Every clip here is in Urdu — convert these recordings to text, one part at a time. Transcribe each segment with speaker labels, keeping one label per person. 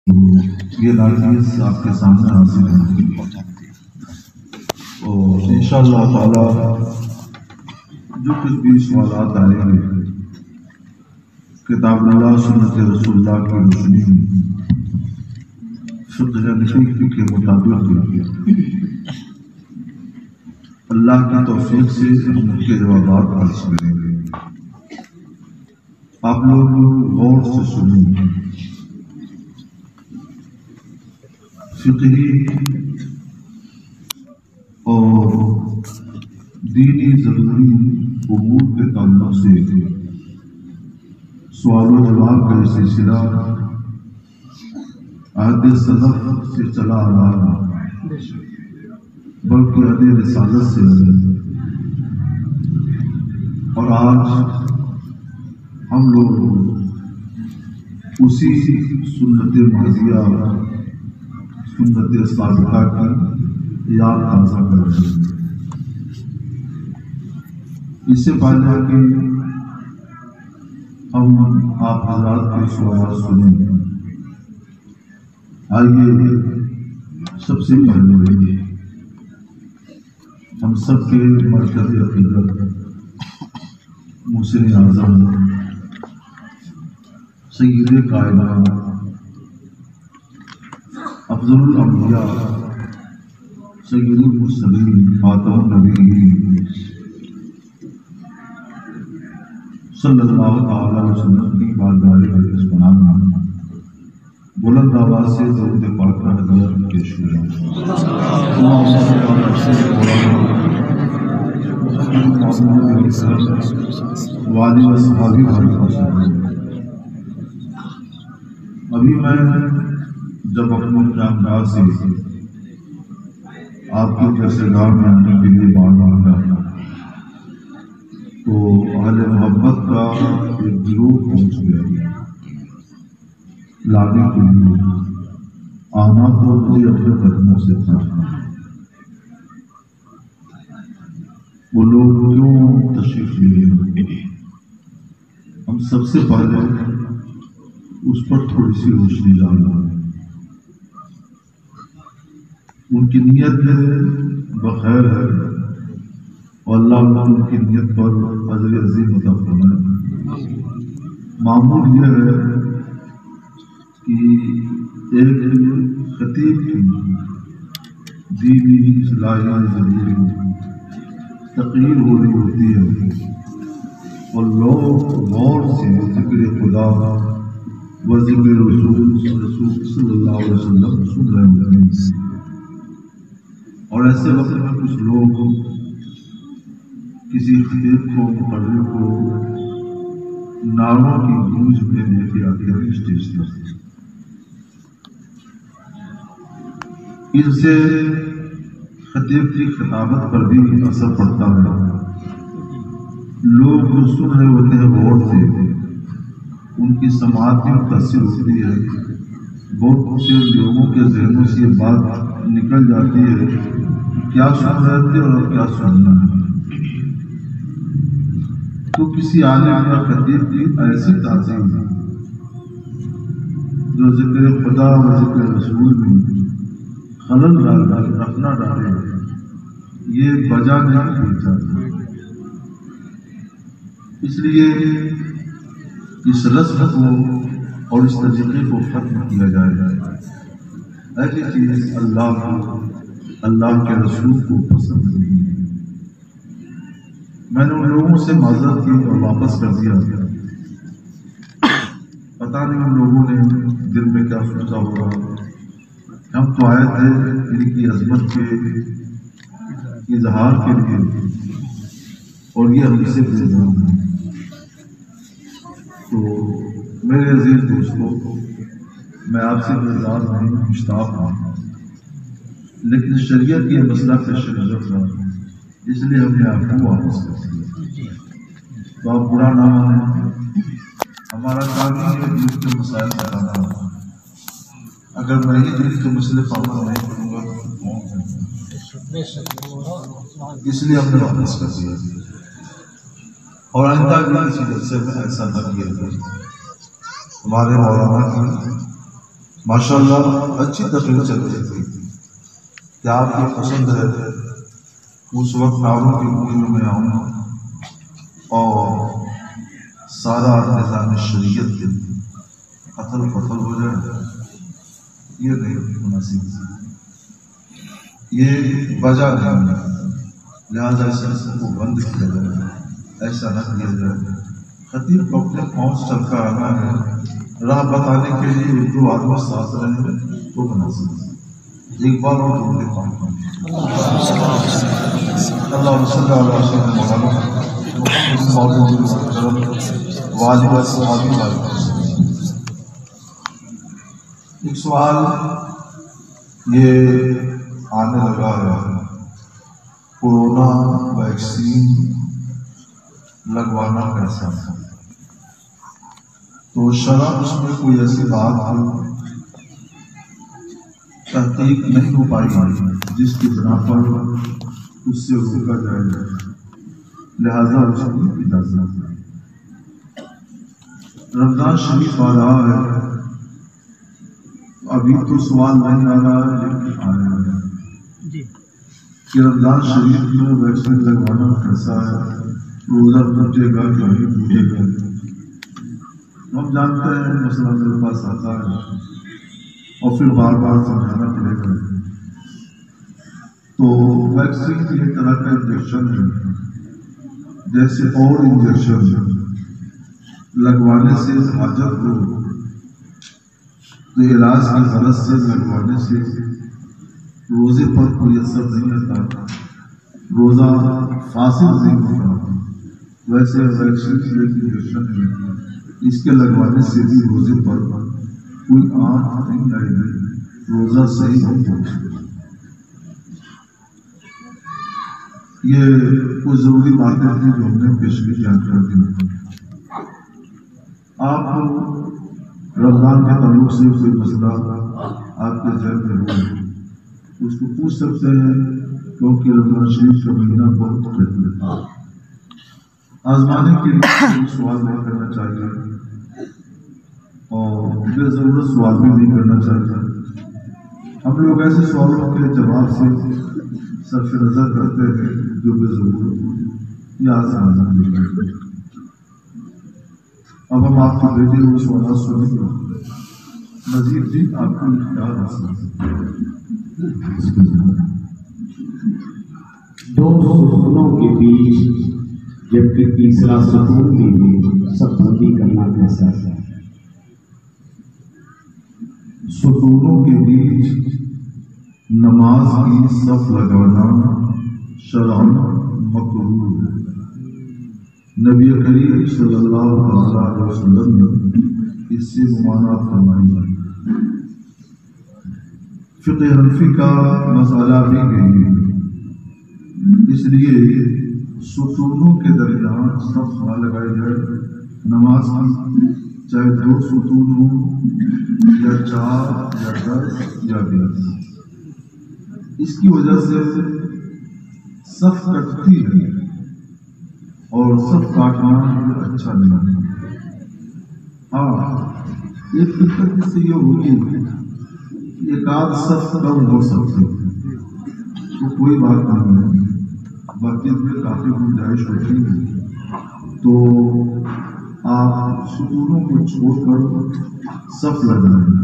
Speaker 1: یہ ناچیز آپ کے سامنے حاصل ہے اور انشاءاللہ تعالی جو کچھ بھی سوالات آئیں گے کتاب اللہ سنت رسول اللہ کی روشنی فقہ حنفی کے مطابق اللہ کی توفیق سے ہم ان کے جوابات حاصل کریں گے۔ آپ لوگ غور سے سنیں۔ فقہی اور دینی ضروری امور کے تعلق سے سوال و جواب کا سلسلہ عہد سلف سے چلا آ رہا ہے، بلکہ عہد رسالت سے اور آج ہم لوگ اسی سنت ماضیہ سنت سابقہ کی یاد تازہ کر رہے ہیں۔ اس سے پہلے کہ ہم آپ حضرات کے سوالات سنیں، آئیے سب سے پہلے ہم سب کے مرکز عقیدت محسن اعظم سید کائنات افضل الانبیاء سید المرسلین خاتم النبیین صلی اللہ علیہ وسلم کی بارگاہ اقدس میں بلند آواز سے درود پاک کا ہدیہ پیش کریں۔ وعلی وصحابی وسلم۔ ابھی میں جب اپنے جانکار سے آپ کی درسگاہ میں آنے کے لیے بار مانگا تو اہل محبت کا ایک گروہ پہنچ گیا لانے کے لیے۔ آنا تو مجھے اپنے قدموں سے تھا۔ وہ لوگ کیوں تشریف لیے، ہم سب سے پہلے اس پر تھوڑی سی روشنی ڈالنا۔ ان کی نیت بخیر ہے اور اللہ ان کی نیت پر اجر عظیم عطا فرمائے۔ معمول یہ ہے کہ ایک خطیب کی دینی اصلاحی ضروری تقریر ہو رہی ہوتی ہے اور لوگ غور سے ذکر خدا و ذکر رسول صلی اللہ علیہ وسلم سن رہے ہوتے ہیں، اور ایسے وقت میں کچھ لوگ کسی خطیب کو مقرر کو نعروں کی گونج میں لے کے آتے ہیں اسٹیج پر۔ ان سے خطیب کی خطابت پر بھی اثر پڑتا ہے۔ لوگ جو سن رہے ہوتے ہیں غور سے، ان کی سماعت بھی متاثر ہوتی ہے۔ بہت سے لوگوں کے ذہنوں سے یہ بات نکل جاتی ہے کیا سن رہے تھے اور کیا سننا ہے۔ تو کسی عالم یا خطیب کی ایسی تعظیم جو ذکر خدا و ذکر رسول میں خلل رکھنا ڈالے، یہ بجا نہیں ہوئی جاتی۔ اس لیے اس رسم کو اور اس طریقے کو ختم کیا جائے۔ ایسی چیز اللہ کے رسول کو پسند نہیں ہے۔ میں نے ان لوگوں سے معذرت کی اور واپس کر دیا۔ پتہ نہیں ان لوگوں نے دل میں کیا سوچا ہوگا۔ ہم تو آئے تھے ان کی عظمت کے اظہار کے لیے اور یہ ہم سے دے رہا ہوں۔ تو میرے عزیز دوستوں، میں آپ سے بیزار نہیں، مشتاق ہوں، لیکن شریعت یہ مسئلہ پیش نظر تھا، اس لیے ہم نے آپ کو واپس کر دیا۔ تو آپ برا نہ مانیں، ہمارا کام ہی ہے دین کے مسائل بتانا۔ اگر میں ہی دین کے مسئلے پابند نہیں کروں گا تو کون ہے؟ اس لیے ہم نے واپس کر دیا اور آئندہ بھی کسی جلسے میں ایسا نہ کیا جائے۔ ہمارے مولانا کی ماشاءاللہ اچھی تقریر چل رہی تھی کہ آپ کو پسند ہے اس وقت ناروں کی بولی میں آؤں اور سارا نظام شریعت کے قتل فتل ہو جائے، یہ نہیں مناسب، یہ وجہ نہیں، لہٰذا اس کو بند کیا جائے، ایسا نہ کیا جائے۔ خطیب کو اپنے پہنچ چل کر آنا ہے، راہ بتانے کے لیے دو آدمی ساتھ رہے تو مناسب ہے۔ ایک بار اور دو کے پاس اللہ صلی اللہ علیہ وسلم ایک سوال یہ آنے لگا ہے، کورونا ویکسین لگوانا کیسا ہے؟ تو شرع اس میں کوئی ایسی بات ہے تحقیق نہیں ہو پائی جس کی بنا پر اس سے روکا جائے، لہذا اس کی اجازت ہے۔ رمضان شریف آ رہا ہے، ابھی تو سوال نہیں آ رہا ہے لیکن آ رہا ہے کہ رمضان شریف میں ویکسین لگوانا کیسا ہے، روزہ ٹوٹے گا کہ نہیں ٹوٹے گا؟ ہم جانتے ہیں مسئلہ میرے پاس آتا ہے اور پھر بار بار سمجھانا پڑے گا۔ تو ویکسین ایک طرح کا انجیکشن ہے، جیسے اور انجیکشن لگوانے سے حاجت ہو تو علاج کی غرض سے لگوانے سے روزے پر کوئی اثر نہیں آتا، روزہ فاسد نہیں ہوتا، ویسے ویکسین ایک انجیکشن ہے، اس کے لگوانے سے بھی روزے پر کوئی آنکھ نہیں آئے گی، روزہ صحیح ہوگا۔ یہ کچھ ضروری باتیں تھیں جو ہم نے پیشگی جانکاری دی۔ آپ رمضان کے تعلق سے کوئی مسئلہ آپ کے ذہن میں ہو اس کو پوچھ سکتے ہیں، کیونکہ رمضان شریف کا مہینہ بہت قریب ہے۔ آزمانے کے لیے سوال نہیں کرنا چاہیے اور بے ضرورت سوال بھی نہیں کرنا چاہیے۔ ہم لوگ ایسے سوالوں کے جواب سے صرف نظر کرتے ہیں جو بے ضرورت یا آسان نہیں کرتے۔ اب ہم آپ کو بھیجے ہوئے سوالات سنیں گے، مزید بھی آپ کو اختیار حاصل ہے۔
Speaker 2: دو ستونوں کے بیچ جبکہ تیسرا ستون بھی صف بندی کرنا کیسا ہے؟
Speaker 1: ستونوں کے بیچ نماز کی صف لگانا شرعاً مکروہ ہے۔ نبی کریم صلی اللہ علیہ وسلم نے اس سے ممانعت فرمائی ہے۔ فقہ حنفی کا مسئلہ بھی یہی ہے، اس لیے ستونوں کے درمیان صف نہ لگائی جائے نماز کی، چاہے 2 ستون ہوں یا 4 یا 10 یا 20۔ اس کی وجہ سے صف کٹتی ہے اور صف کاٹنا اچھا نہیں ہے۔ ہاں، ایک دقت اس سے یہ ہوگی کہ ایک آدھ صف کم ہو سکتی ہے تو کوئی بات نہیں ہے، باقی میں کافی گنجائش ہوتی ہے تو آپ ستونوں کو چھوڑ کر صف لگائیں۔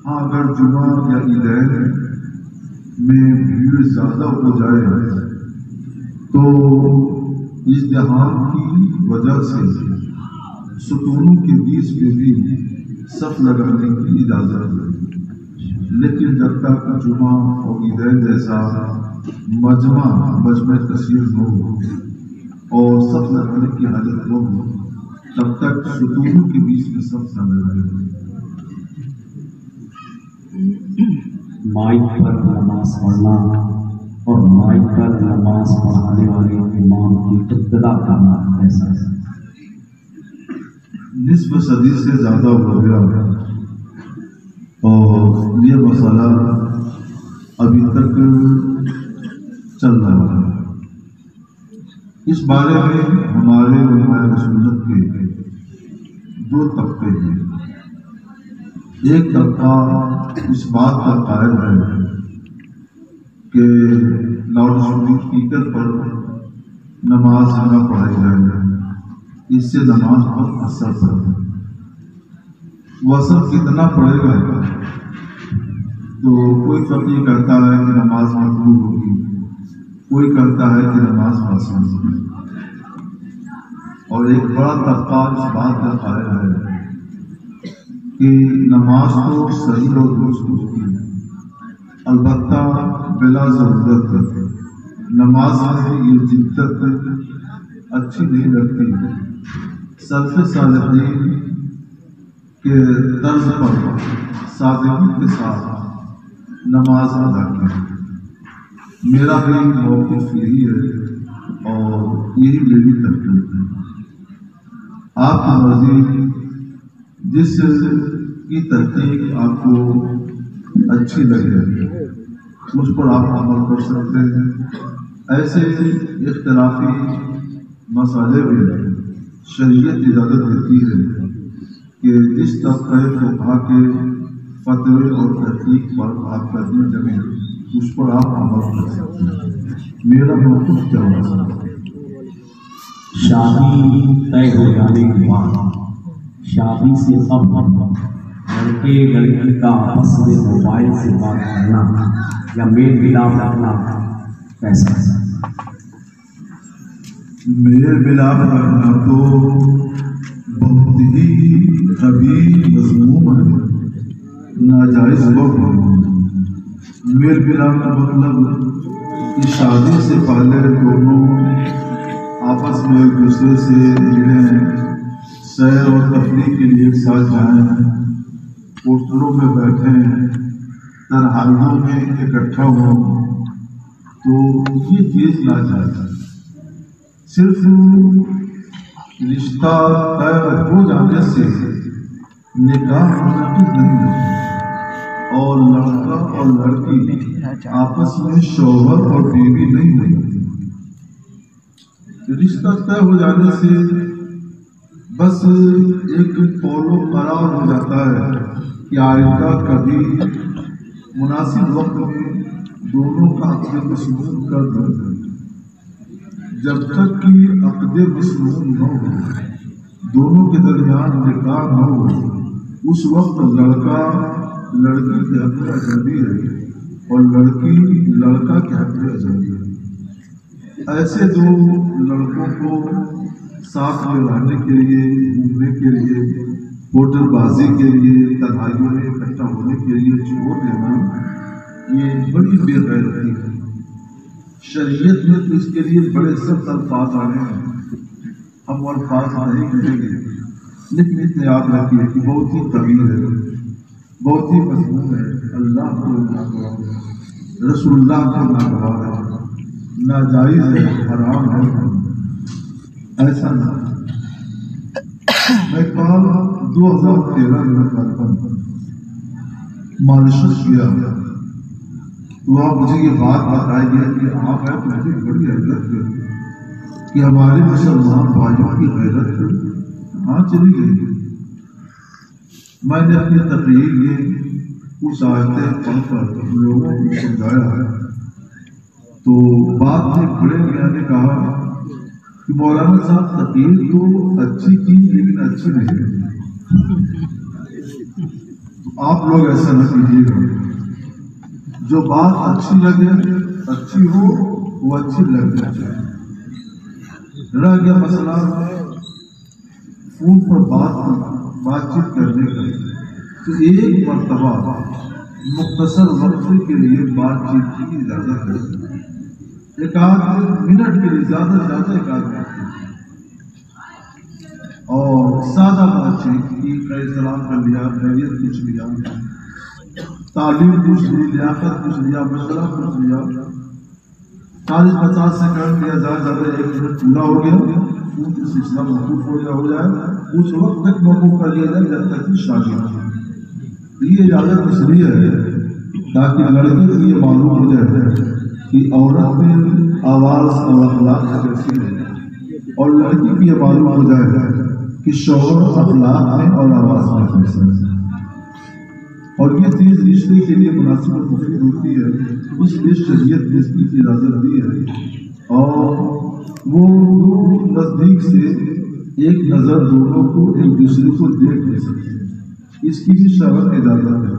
Speaker 1: ہاں، اگر جمعہ یا عیدین میں بھیڑ زیادہ ہو جائے تو ازدحام کی وجہ سے ستونوں کے بیچ میں بھی صف لگانے کی اجازت ہے، لیکن جب تک جمعہ اور عیدین جیسا مجمع کثیر نہ ہو اور صف لگانے کی حاجت نہ ہو تب تک ستونوں کے بیچ میں صف نہ لگائے۔
Speaker 2: مائک پر نماز پڑھنا اور مائک پر نماز پڑھانے والے امام کی ابتدا کرنا ایسا ہے؟
Speaker 1: نصف صدی سے زیادہ ہو گیا اور یہ مسئلہ ابھی تک چل رہا ہے۔ اس بارے میں ہمارے علماء سنت کے 2 طبقے ہیں۔ ایک طبقہ اس بات کا قائل ہے کہ لاؤڈ اسپیکر پر نماز نہ پڑھائی جائے، اس سے نماز پر اثر پڑتا ہے۔ وہ اثر کتنا پڑے گا تو کوئی فقیر کہتا ہے کہ نماز مقبول ہوگی، کوئی کہتا ہے کہ نماز فاسد ہوگی، اور ایک بڑا طبقہ اس بات کا قائل ہے کہ نماز تو صحیح اور درست ہوگی، البتہ بلا ضرورت نماز میں یہ جدت اچھی نہیں لگتی۔ سلف صالحین کے طرز پر صادقی کے ساتھ نماز ادا کی۔ میرا بھی موقف یہی ہے اور یہی میری ترکیب ہے۔ آپ کی مرضی، جس کی تحقیق آپ کو اچھی لگے اس پر آپ عمل کر سکتے ہیں۔ ایسے اختلافی مسئلے میں شریعت اجازت دیتی ہے کہ جس طبقہ فقہا کے فتوے اور تحقیق پر آپ کا دل جمے اس پر آپ عمل کر سکتے ہیں۔ میرا موقف کیا ہوگا؟
Speaker 2: شادی طے ہو جانے کے بعد شادی سے قبل لڑکے لڑکی کا آپس میں موبائل سے بات کرنا یا میل ملاپ رکھنا کیسا ہے؟
Speaker 1: میل ملاپ رکھنا تو بہت ہی قبیح مذموم ہے، ناجائز وقت ہے۔ میل ملاپ کا مطلب کہ شادی سے پہلے دونوں آپس میں ایک دوسرے سے ملیں، سیر اور تفریح کے لیے ایک ساتھ جائیں، ہوٹلوں میں بیٹھیں، تنہائیوں میں اکٹھا ہوں، تو یہ چیز ناجائز ہے۔ صرف رشتہ طے ہو جانے سے نکاح منعقد نہیں ہوتا، اور لڑکا اور لڑکی آپس میں شوہر اور بیوی نہیں ہوتی۔ رشتہ طے ہو جانے سے بس ایک قول و قرار ہو جاتا ہے کہ آئندہ کبھی مناسب وقت میں دونوں کا عقد مسنون کر دیں۔ جب تک کہ عقد مسنون نہ ہو، دونوں کے درمیان نکاح نہ ہو، اس وقت لڑکا لڑکی کے حق میں اجنبی ہے اور لڑکی لڑکا کے حق میں اجنبی ہے۔ ایسے دو لڑکوں کو ساتھ میں رہنے کے لیے، گھومنے کے لیے، ہوٹل بازی کے لیے، تنہائیوں میں اکٹھا ہونے کے لیے چھوڑ دینا، یہ بڑی بے غیرتی ہے۔ شریعت میں تو اس کے لیے بڑے سخت الفاظ آنے ہیں، ہم الفاظ نہیں کہیں گے، لیکن اتنے یاد رکھیے کہ بہت ہی طویل ہے، بہت ہی مضمون ہے۔ اللہ کو ناگوار ہے، رسول اللہ کو ناگوار ہے، ناجائز ہے، حرام ہے، ایسا نہ۔ میں کال 2013 میں ماریشس گیا، وہاں مجھے یہ بات بتائی گئی کہ آپ ہیں، مجھے بڑی حیرت ہوئی کہ ہمارے مسلمان بھائیوں کی غیرت کہاں چلی گئی۔ میں نے اپنی تقریر میں کچھ آیتیں پڑھ کر لوگوں کو سمجھایا ہے، تو بعد میں بڑے میاں نے کہا کہ مولانا صاحب تقریر تو اچھی کی لیکن اچھی نہیں ہے۔ آپ لوگ ایسا نہ کیجیے گا، جو بات اچھی لگے، اچھی ہو، وہ اچھی لگنا چاہیے۔ رہ گیا مسئلہ فون پر بات چیت کرنے کا، تو ایک مرتبہ مختصر وقت کے لیے بات چیت کی اجازت ہے، ایک آدھ منٹ کے لیے، زیادہ سے زیادہ ایک آدھ منٹ، اور سادہ بات چیت کی، خیر سلام کر لیا، خیریت پوچھ لیا، تعلیم پوچھ لی، لیاقت پوچھ لیا، مشورہ پوچھ لیا، 40-50 سیکنڈ یا زیادہ 1 منٹ پورا ہو گیا، سلسلہ موقوف ہو جائے، اس وقت تک موقوف کر لیا جائے جب تک کہ شادی ہو جائے۔ یہ اجازت اس لیے ہے تاکہ لڑکی کو یہ معلوم ہو جائے کہ عورت میں آواز اور اخلاق کیسی ہے، اور لڑکی کو یہ معلوم ہو جائے کہ شوہر اخلاق میں اور آواز میں کیسا ہے۔ اور یہ چیز رشتے کے لیے مناسب اور مفید ہوتی ہے، اس لیے شریعت نے اس کی اجازت دی ہے۔ اور وہ دو نزدیک سے ایک نظر دونوں کو ایک دوسرے کو دیکھ لے سکتے، اس کی بھی شرعن اجازت ہے،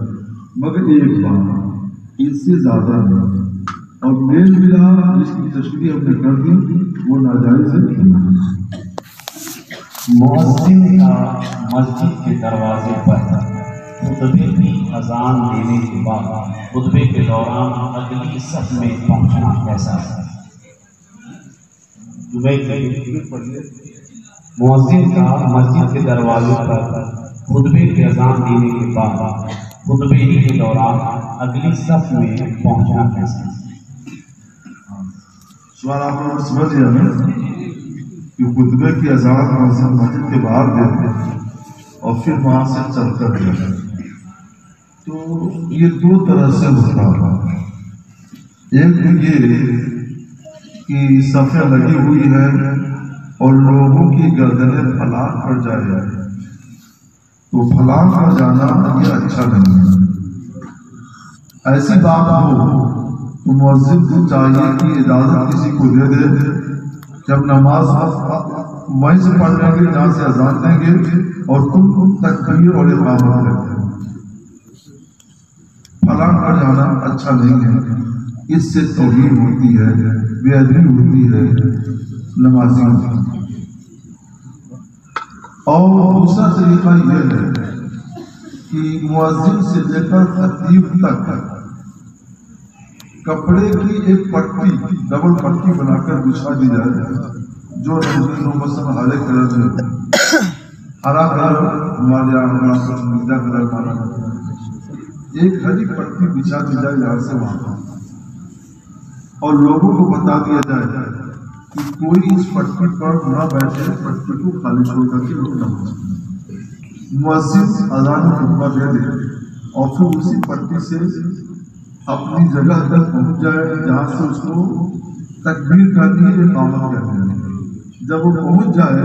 Speaker 1: مگر ایک بات، اس سے زیادہ نہیں۔ اور میل ملاپ جس کی تشریح ہم نے کر دی وہ ناجائز ہے۔
Speaker 2: مؤذن کا مسجد کے دروازے پر خطبے کی اذان دینے کے بعد خطبے کے دوران اگلی صف میں پہنچنا کیسا ہے؟ مؤذن کا مسجد کے دروازے پر خطبے کی اذان دینے کے بعد خطبے کے دوران اگلی صف میں پہنچنا کیسا ہے؟
Speaker 1: سوال آپ نے سمجھ لیا نا کہ خطبے کی اذان مسجد کے باہر دیتے اور پھر وہاں سے چل کر دیتے، تو یہ دو طرح سے ہوتا ہے۔ ایک یہ کہ صفیں لگی ہوئی ہے اور لوگوں کی گردنیں پھلانگ پر جائے، تو پھلانگ پر جانا یہ اچھا نہیں ہے۔ ایسی بات ہو تو مؤذن کو چاہیے کہ اجازت کسی کو دے دے، جب نماز وہیں سے پڑھ لیں گے جہاں سے اذان دیں گے اور تم تکبیر اور اقامت کرتے ہیں۔ پھلانگ پر جانا اچھا نہیں ہے، اس سے توہین ہوتی ہے، بے ادبی ہوتی ہے نمازیوں کی۔ اور دوسرا طریقہ یہ ہے کہ مؤذن سے لے کر خطیب تک کپڑے کی ایک پٹی، ڈبل پٹی بنا کر بچھا دی جائے، جو رنگین ہو، مثلا ہرے کلر میں، ہرا کلر ہمارے یہاں نیلا کلر مانا جاتا ہے، ایک ہری پٹی بچھا دی جائے یہاں سے وہاں، اور لوگوں کو بتا دیا جائے کہ کوئی اس پٹی پر نہ بیٹھے، پٹی کو خالی چھوڑ کر کے رکنا ہو۔ مؤذن اذان خطبہ دے دے اور پھر اسی پٹی سے اپنی جگہ تک پہنچ جائے جہاں سے اس کو تکبیر کرنی ہے، اقامت کرنی ہے۔ جب وہ پہنچ جائے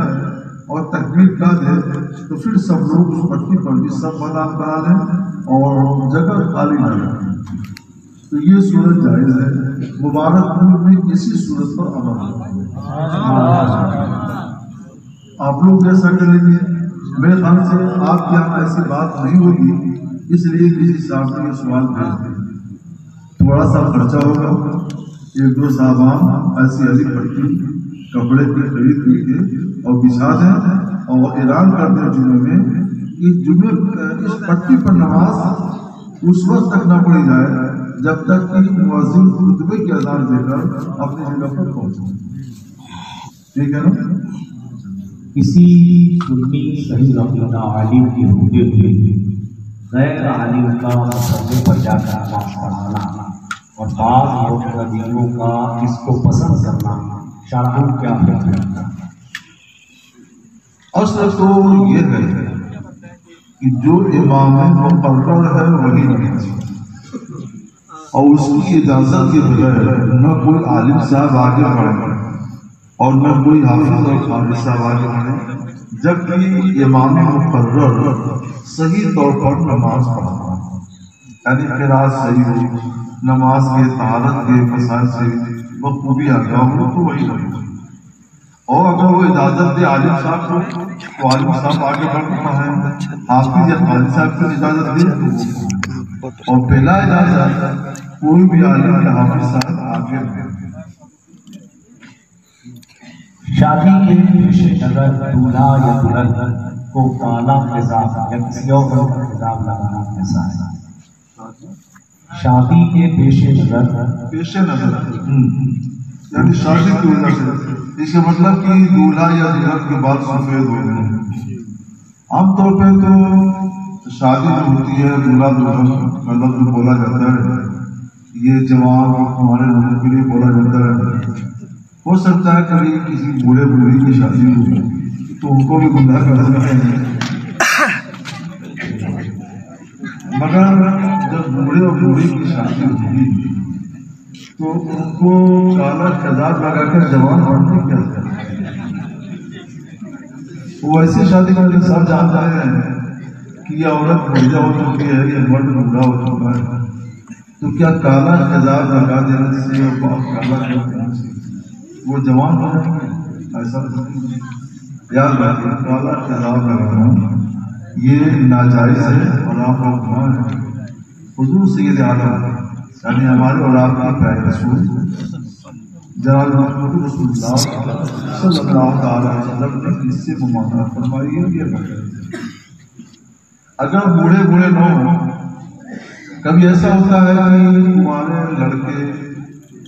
Speaker 1: اور تکبیر کر دے تو پھر سب لوگ اس پٹی پر بھی سب بنا لیں اور جگہ خالی نہ رکھیں، تو یہ صورت جائز ہے۔ مبارک ملک میں اسی صورت پر عمل ہوتا ہے۔ آپ لوگ ایسا کریں گے، میرے خیال سے آپ کے یہاں ایسی بات نہیں ہوگی، اس لیے کسی صاحب نے یہ سوال بھیج دیا۔ تھوڑا سا خرچہ ہوگا، ایک دو صاحبان ایسی ہری پٹی کپڑے کی خرید کر کے اور بچھا دیں اور اعلان کر دیں جمعے میں کہ جمعے اس پٹی پر نماز اس وقت تک نہ پڑھی جائے جب تک کہ مؤذن خطبے کی اذان دے کر اپنی جگہ پر پہنچے۔ ٹھیک ہے نا؟
Speaker 2: کسی سنی صحیح عقیدہ عالم کے ہوتے ہوئے غیر عالم کا مسئلے پر جا کر نماز پڑھانا اور بعض مقتدیوں کا اس کو پسند کرنا شرعاً کیا حکم ہے؟
Speaker 1: اصل تو یہ ہے کہ جو امام مقرر ہے وہی نماز، اور اس کی اجازت کے بغیر نہ کوئی عالم صاحب آگے بڑھے اور نہ کوئی حافظ اور قاری صاحب آگے بڑھے، جبکہ امام مقرر صحیح طور پر نماز پڑھانا، یعنی قرات صحیح ہو، نماز کے طہارت کے مسائل سے بخوبی آگاہ ہو تو وہی نماز، اور اگر وہ اجازت دے عالم صاحب کو تو عالم صاحب آگے بڑھنا ہے، حافظ یا قاری صاحب کو اجازت دے تو، اور پہلا اجازت کوئی بھی عالم یا حافظ صاحب آگے بڑھے۔
Speaker 2: شادی کے پیش نظر دولہا یا دلہن کو کالا حجاب یا کسی اور حجاب لگانا کیسا ہے؟ شادی کے پیش نظر
Speaker 1: یعنی شادی کی وجہ سے، اس کا مطلب کہ دولہا یا دلہن کے بعد سفید ہو گئے۔ عام طور پہ تو شادی جو ہوتی ہے دولہا دلہن کا لفظ بولا جاتا ہے، یہ جوان ہمارے لوگوں کے لیے بولا جاتا ہے۔ ہو سکتا ہے کبھی کسی بوڑھے بوڑھی کی شادی ہو تو ان کو بھی گمراہ کر سکتے ہیں، مگر جب بوڑھے اور بوڑھی کی شادی ہوگی تو ان کو کالا شاداب لگا کر جوان بننے کیا کرتے ہیں؟ وہ ایسی شادی کا سب جانتا ہے کہ یہ عورت بوڑھا ہو چکی ہے، یہ مرد بوڑھا ہو چکا ہے، تو کیا کالا خضاب لگا دینے سے اور کالا کر دینے سے وہ جوان ہو جائیں گے؟ ایسا نہیں، یاد رکھیں کالا خضاب لگانا یہ ناجائز ہے اور آپ کا گناہ ہے۔ حضور سید عالم یعنی ہمارے اور آپ کے پیارے رسول جناب محمد رسول اللہ صلی اللہ تعالی وسلم نے اس سے ممانعت فرمائی ہے۔ یہ اگر بوڑھے بوڑھے نہ ہوں، کبھی ایسا ہوتا ہے کہ ہمارے لڑکے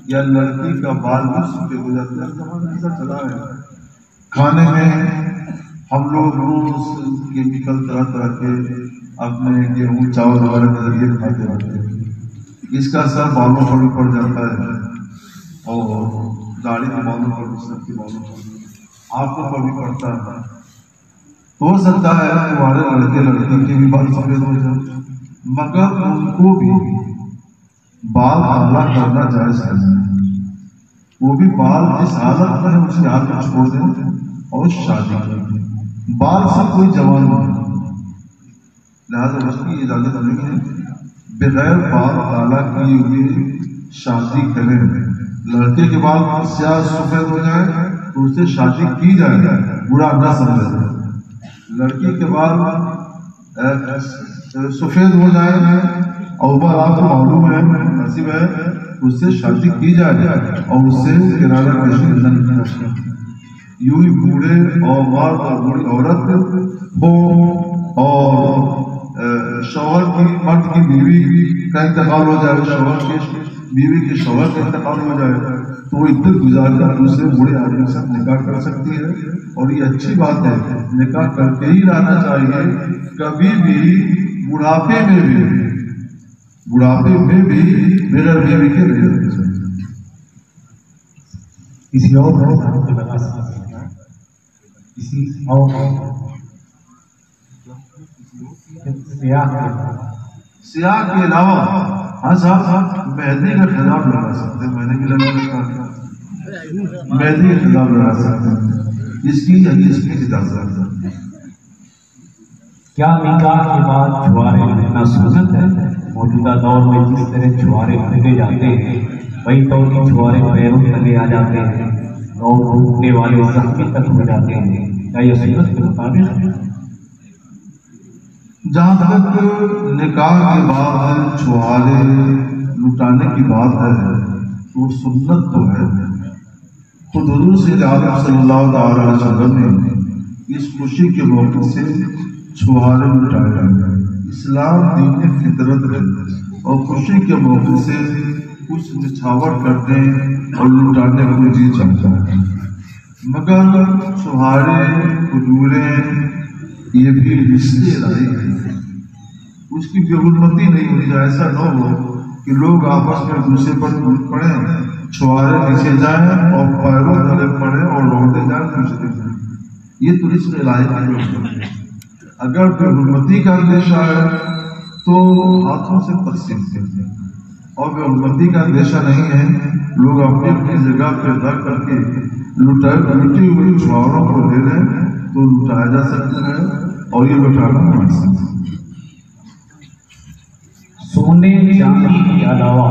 Speaker 1: یا لڑکی کا بال بھی سوکھے ہو جاتے ہیں، زمانہ ایسا چلا ہے، کھانے میں ہم لوگ روز کیمیکل طرح طرح کے اپنے گیہوں چاول وغیرہ کے ذریعے کھاتے رہتے ہیں، اس کا اثر بالوں پر بھی پڑ جاتا ہے اور داڑھی کے بالوں پر بھی، سب کے بالوں پر، آنکھوں پر بھی پڑتا ہے۔ ہو سکتا ہے ہمارے لڑکے لڑکی کے بھی بال سفید ہو جائے، مگر ان کو بھی بال کالا کرنا جائز ہے، وہ بھی بال جس حالت میں اس کی حالت چھوڑ دیں اور شادی کریں۔ بال سے کوئی جوان نہیں، لہٰذا اس کی اجازت نہیں ہے بغیر بال کالا کیے ہوئے شادی کریں۔ لڑکے کے بال سیاہ سفید ہو جائے تو اسے شادی کی جائے، برا نہ سمجھے۔ لڑکی کے بال سفید ہو جائے اور بال آپ کو معلوم ہے نصیب ہے، اس سے شادی کی جائے اور اس سے کنارہ کشی نہ کی۔ یوں ہی بوڑھے اور مرد اور بوڑھی عورت ہو اور شوہر کی مرد کی بیوی کا انتقال ہو جائے، شوہر کے بیوی کے شوہر کا انتقال ہو جائے تو وہ عدت گزار کر دوسرے بوڑھے آدمی سے نکاح کر سکتی ہے، اور یہ اچھی بات ہے، نکاح کر کے ہی رہنا چاہیے۔ کبھی بھی بڑھاپے میں بھی بغیر بیوی کے نہیں رہنا چاہیے۔
Speaker 2: کسی اور
Speaker 1: سیاہ کے علاوہ ہاں صاحب مہندی کا خلاف لگا سکتے ہیں، میں نے بھی لگا رکھا، مہندی کا خلاف لگا سکتے ہیں، اس کی حدیث میں اجازت ہے۔
Speaker 2: کیا نکاح کے بعد چھوارے پھرنا سنت ہے؟ موجودہ دور میں جس طرح چھوارے پھیرے جاتے ہیں وہی طور کی چھوارے پیروں تلے آ جاتے ہیں اور روکنے والے زخمی تک ہو جاتے ہیں، کیا یہ سنت کے مطابق ہے؟
Speaker 1: جہاں تک نکاح کے بعد چھوارے لٹانے کی بات ہے تو سنت تو ہے، خود حضور سید عالم صلی اللہ تعالی علیہ وسلم نے اس خوشی کے موقع سے چھوارے لٹائے۔ اسلام دین فطرت ہے اور خوشی کے موقع سے کچھ نچھاور کرنے اور لٹانے کو جی چاہتا ہے، مگر چھوارے کھجورے یہ بھی رشتے لائی ہے، اس کی بے حرمتی نہیں ہونی چاہیے۔ ایسا نہ ہو کہ لوگ آپس میں دوسرے پر ٹوٹ پڑے، چھوارے نیچے جائیں اور پیروں تلے پڑے اور لوٹے جائیں پوچھتے ہیں، یہ تو رشتے لائی ہے۔ اگر بے حرمتی کا اندیشہ ہے تو ہاتھوں سے تقسیم کرتے ہیں، اور بے حرمتی کا اندیشہ نہیں ہے، لوگ اپنی اپنی جگہ پہ رکھ کر کے لٹی ہوئی چھواروں کو لے لیں تو لٹایا جا سکتا ہے، اور یہ لٹانا مناسب ہے۔
Speaker 2: سونے چاندی کے علاوہ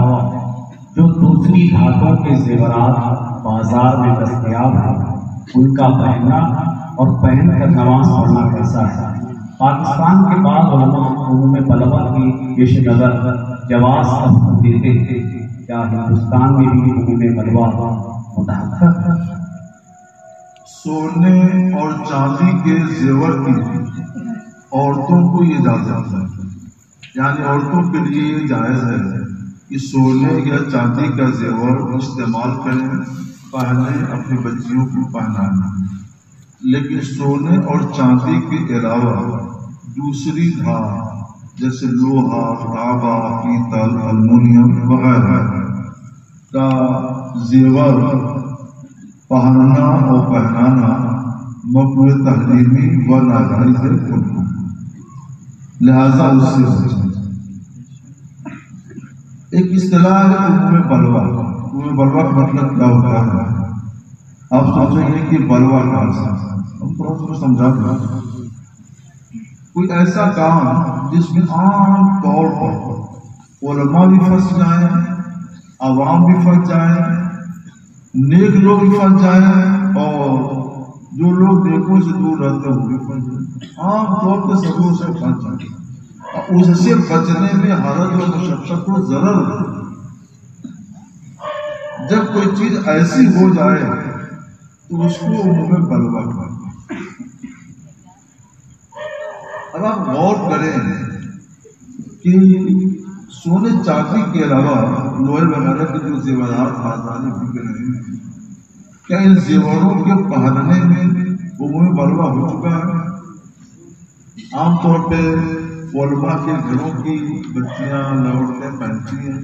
Speaker 2: جو دوسری دھاتوں کے زیورات بازار میں دستیاب ہیں ان کا پہننا اور پہن کر نماز پڑھنا کیسا ہے؟ پاکستان کے بعض علماء عموم بلغہ کی پیش نظر جواز پسند دیتے ہیں، کیا ہندوستان میں بھی عموم بلغہ متحرک ہے؟
Speaker 1: سونے اور چاندی کے زیور کی عورتوں کو یہ اجازت ہے، یعنی عورتوں کے لیے یہ جائز ہے کہ سونے یا چاندی کا زیور استعمال کریں، پہنیں، اپنی بچیوں کو پہنائیں، لیکن سونے اور چاندی کے علاوہ دوسری دھات جیسے لوہا، تانبا، پیتل، المونیم وغیرہ کا زیور پہننا اور پہنانا مقبول تحریمی و ناجائز ہے، لہذا اس سے بچیں۔ ایک اصطلاح ہے عموم بلوہ۔ عموم بلوہ کا مطلب کیا ہوتا ہے؟ آپ سوچیں گے کہ بلوہ کہاں سے، ہم تھوڑا سا سمجھا دیں۔ کوئی ایسا کام جس میں عام طور پر علماء بھی پھنس جائیں، عوام بھی پھنس جائیں، نیک لوگ بھی پھنس جائیں، اور جو لوگ نیکوں سے دور رہتے ہیں وہ بھی پھنس جائیں، عام طور پر سب سے پھنس جائیں۔ اس سے بچنے میں حرج و مشقت و ضرر، جب کوئی چیز ایسی ہو جائے تو اس کو منہ میں بلوا کر۔ اب آپ غور کریں کہ سونے چاندی کے علاوہ لوہے وغیرہ کے جو زیورات بازار میں بک رہے ہیں، کیا ان زیوروں کے پہننے میں وہ منہ میں بلوا ہو چکا ہے؟ عام طور پہ علماء کے گھروں کی بچیاں عورتیں پہنتی ہیں،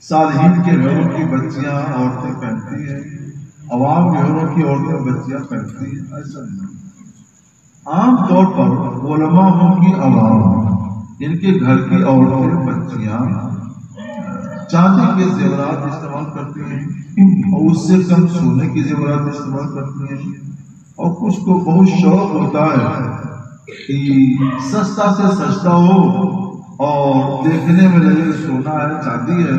Speaker 1: صالحین کے گھروں کی بچیاں عورتیں پہنتی ہیں، عوام کے گھروں کی عورتیں بچیاں پہنتی ہیں، ایسا نہیں۔ عام طور پر علماء ہوں کی عوام، ان کے گھر کی عورتیں بچیاں چاندی کے زیورات استعمال کرتی ہیں، اور اس سے کم سونے کے زیورات استعمال کرتی ہیں، اور کچھ کو بہت شوق ہوتا ہے کہ سستا سے سستا ہو اور دیکھنے میں لگے سونا ہے چاندی ہے،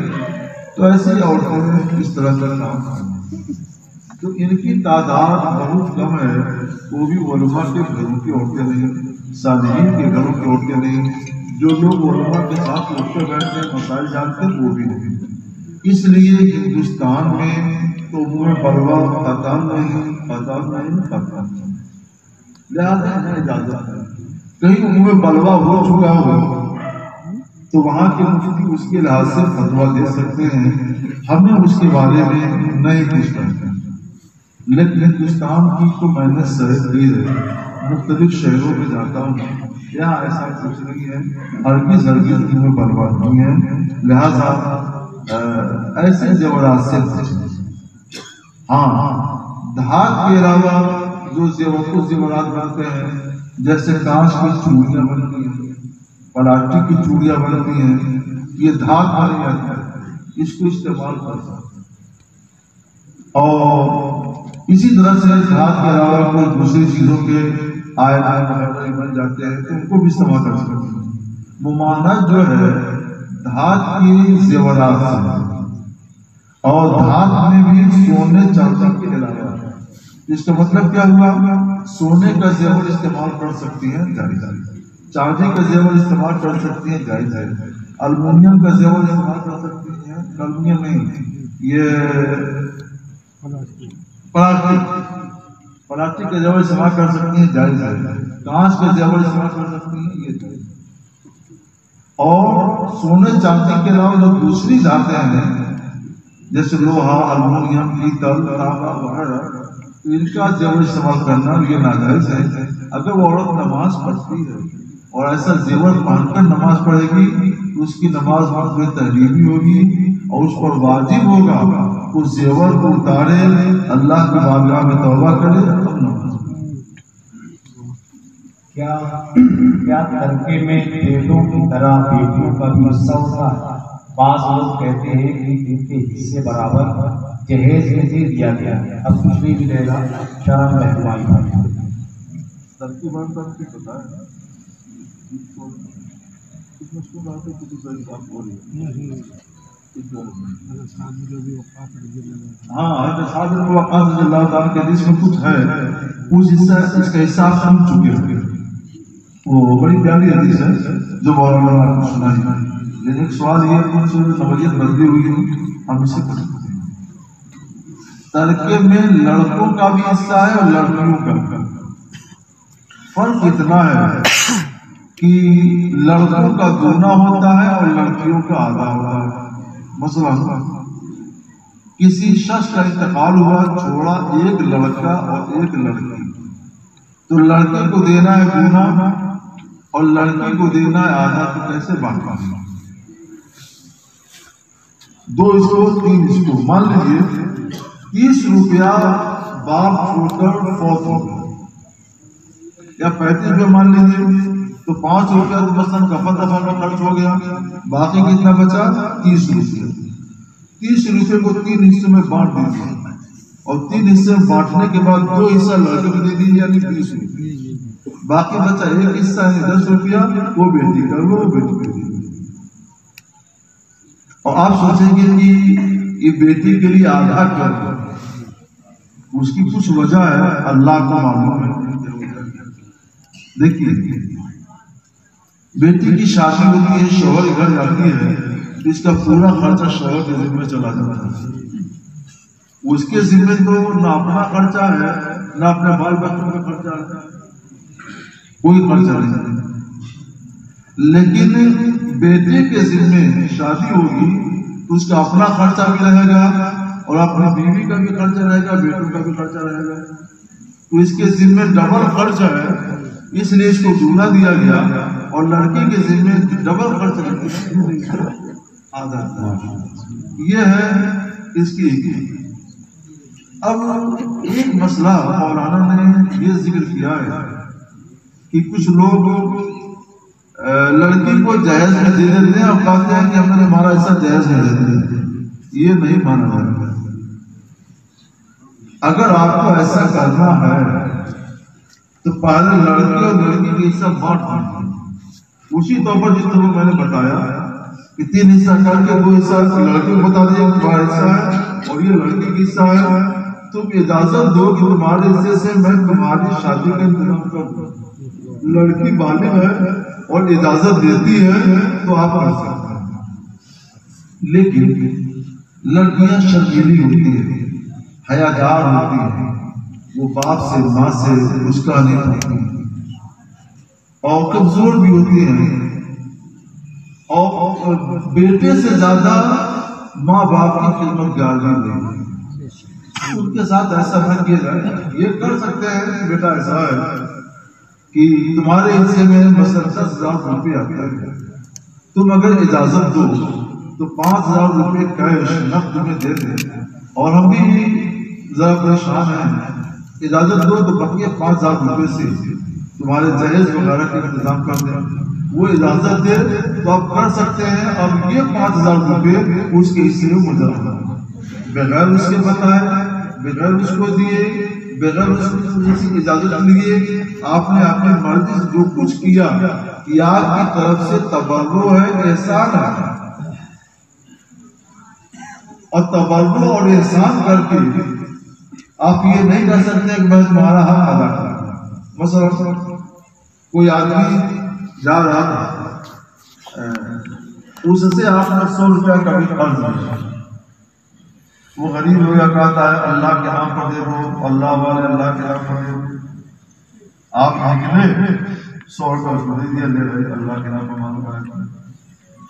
Speaker 1: تو ایسی عورتیں اس طرح کا کام کرتی ہیں۔ تو ان کی تعداد بہت کم ہے، وہ بھی علماء کے گھروں کی عورتیں نہیں، صالحین کے گھروں کی عورتیں نہیں، جو لوگ علماء کے ساتھ اٹھتے بیٹھتے ہیں مسائل جانتے ہیں وہ بھی نہیں۔ اس لیے ہندوستان میں تو منہ میں بلوا قطعا نہیں، لہٰذا ہمیں اجازت ہے کہیں منہ میں بلوا ہو چکا ہو تو وہاں کے مفتی اس کے لحاظ سے فتویٰ دے سکتے ہیں، ہمیں اس کے بارے میں نہیں کچھ کہتے ہیں۔ لیکن ہندوستان کی تو میں نے سیر کی ہے، مختلف شہروں میں جاتا ہوں، یہاں ایسا کچھ نہیں ہے، ہرگز منہ میں بلوا نہیں ہے، لہٰذا ایسے زیورات سے بچیں۔ ہاں، دھات کے علاوہ جو زیورات بنتے ہیں، جیسے کانچ کی چوڑیاں بنتی ہیں، پلاسٹک کی چوڑیاں بنتی ہیں، یہ دھات والی آتی ہے، اس کو استعمال کر سکتے ہیں۔ اور اسی طرح سے دھات کے علاوہ کوئی دوسری چیزوں کے آئے بن جاتے ہیں تو ان کو بھی استعمال کر سکتے ہیں۔ ممانعت جو ہے دھات کی زیورات سے، اور دھات میں بھی سونے چاندی کے علاوہ، اس کا مطلب کیا ہوا؟ سونے کا زیور استعمال کر سکتی ہیں جائز ہے، چاندی کا زیور استعمال کر سکتی ہیں جائز ہے، المونیم کا زیور استعمال کر سکتی ہیں، المونیم نہیں، یہ پلاسٹک کا زیور استعمال کر سکتی ہیں جائز ہے، کانچ کا زیور استعمال کر سکتی ہیں، یہ جائز۔ اور سونے چاندی کے علاوہ جو دوسری دھاتیں ہیں جیسے لوہا، المونیم، پیتل، تانبا وغیرہ، ان کا زیور استعمال کرنا یہ ناجائز ہے۔ اگر وہ عورت نماز پڑھتی ہے اور ایسا زیور پہن کر نماز پڑھے گی تو اس کی نماز میں تحریمی ہوگی، اور اس پر واجب ہوگا اس زیور کو اتارے، اللہ کی بارگاہ میں توبہ کرے، تب نماز۔
Speaker 2: کیا ترکے میں بیٹوں کی طرح بیٹیوں کا بھی حصہ ہوتا ہے؟ بعض لوگ کہتے ہیں کہ ان کے حصے برابر جہیز میں دے دیا گیا ہے، اب کچھ نہیں ملے گا، شرم رہنمائی ہے۔
Speaker 1: ترکی بات کی پتہ ہے ہاں، حضرت سعد بن وقاص رضی اللہ تعالیٰ کے حدیث میں کچھ ہے، اس کا حساب سن چکے ہیں، وہ بڑی پیاری حدیث ہے جو مولانا نے آپ کو سنائی ہے، لیکن ایک سوال یہ کچھ نوعیت بدلی ہوئی ہے، ہم اسے پڑھ سکتے ہیں۔ ترکے میں لڑکوں کا بھی حصہ ہے اور لڑکیوں کا، فرق اتنا ہے کہ لڑکوں کا دونا ہوتا ہے اور لڑکیوں کا آدھا ہوتا ہے۔ مثلا کسی شخص کا انتقال ہوا، چھوڑا ایک لڑکا اور ایک لڑکی، تو لڑکے کو دینا ہے دونا اور لڑکی کو دینا ہے آدھا، تو کیسے بانٹا؟ 2:3 مان لیجیے 30 روپیہ باپ چھوڑ کر فوت ہو گیا، یا 35 روپیہ مان لیجیے، تو 5 روپیہ تو مثلاً کفن دفن میں خرچ ہو گیا، باقی کتنا بچا؟ 30 روپیہ۔ 30 روپے کو 3 حصوں میں بانٹ دیجیے، اور 3 حصے بانٹنے کے بعد 2 حصہ لڑکے کو دے دیجیے، یعنی 20 روپئے، باقی بچہ 1 حصہ ہے 10 روپیہ، وہ بیٹی کا وہ بیٹی کو دے دیجیے۔ اور آپ سوچیں گے کہ یہ بیٹی کے لیے آدھا کیا ہے، اس کی کچھ وجہ ہے، اللہ کو معلوم ہے۔ دیکھیے بیٹی کی شادی ہوتی ہے، شوہر گھر جاتی ہے، اس کا پورا خرچہ شوہر کے ذمہ چلا جاتا ہے، اس کے ذمہ تو نہ اپنا خرچہ ہے نہ اپنے بال بچوں کا خرچہ ہے، کوئی خرچہ نہیں۔ لیکن بیٹے کے ذمہ شادی ہوگی تو اس کا اپنا خرچہ بھی رہے گا اور اپنی بیوی کا بھی خرچہ رہے گا، بیٹوں کا بھی خرچہ رہے گا، تو اس کے ذمہ ڈبل خرچ ہے، اس لیے اس کو دونا دیا گیا، اور لڑکی کے ذمہ ڈبل خرچ آدھا۔ یہ ہے اس کی۔ اب ایک مسئلہ مولانا نے یہ ذکر کیا ہے کہ کچھ لوگ لڑکی کو جہیز میں دے دیتے ہیں اور کہتے ہیں کہ ہم نے ہمارا ایسا جہیز میں دے دیتے، یہ نہیں مانا جائے۔ اگر آپ کو ایسا کرنا ہے تو پہلے لڑکی اور لڑکی کے حصہ بانٹ دیجیے، اسی طور پر جس طرح میں نے بتایا کہ 3 حصہ کر کے 2 حصہ لڑکی کو بتا دیجیے کہ تمہارا حصہ ہے اور یہ لڑکی کا حصہ ہے، تم اجازت دو کہ تمہارے حصے سے میں تمہاری شادی کا انتظام کر دوں۔ لڑکی بالغ ہے اور اجازت دیتی ہے تو آپ کر سکتے ہیں، لیکن لڑکیاں شرمیلی ہوتی ہیں، حیادار ہوتی ہیں، وہ باپ سے ماں سے گسکا نہیں ہوتی اور کمزور بھی ہوتی ہیں، اور بیٹے سے زیادہ ماں باپ کی خدمت گار نہیں دیں، ان کے ساتھ ایسا نہ کیا جائے۔ یہ کر سکتے ہیں بیٹا ایسا ہے کہ تمہارے حصے میں مثلا 10,000 روپے آتے ہیں، تم اگر اجازت دو تو 5,000 روپے کیش نقد تمہیں دے دیں، اور ہم بھی ذرا پریشان ہیں، اجازت دو تو بقیہ 5,000 روپے سے تمہارے جہیز وغیرہ کا انتظام کر دیں۔ وہ اجازت دے تو آپ کر سکتے ہیں، اب یہ 5,000 روپے اس کے حصے میں مجرد بغیر اس کے بتائے، بغیر اس کو دیے، بغیر اس کی اجازت لیے، آپ نے اپنی مرضی سے جو کچھ کیا یہ آپ کی طرف سے تبرع ہے، احسان ہے، اور تبرع اور احسان کر کے آپ یہ نہیں کر سکتے کہ میں تمہارا حق ادا کروں۔ مثلا کوئی آدمی جا رہا تھا، اس سے آپ نے 100 روپیہ کا بھی قرض لیا، وہ غریب ہو یا کہتا ہے اللہ کے نام پر دے دو، اللہ والے اللہ کے نام پر دے دو، آپ نکلے 100 روپیہ اس کو دے دیا، لے بھائی اللہ کے نام پر مانگا ہے،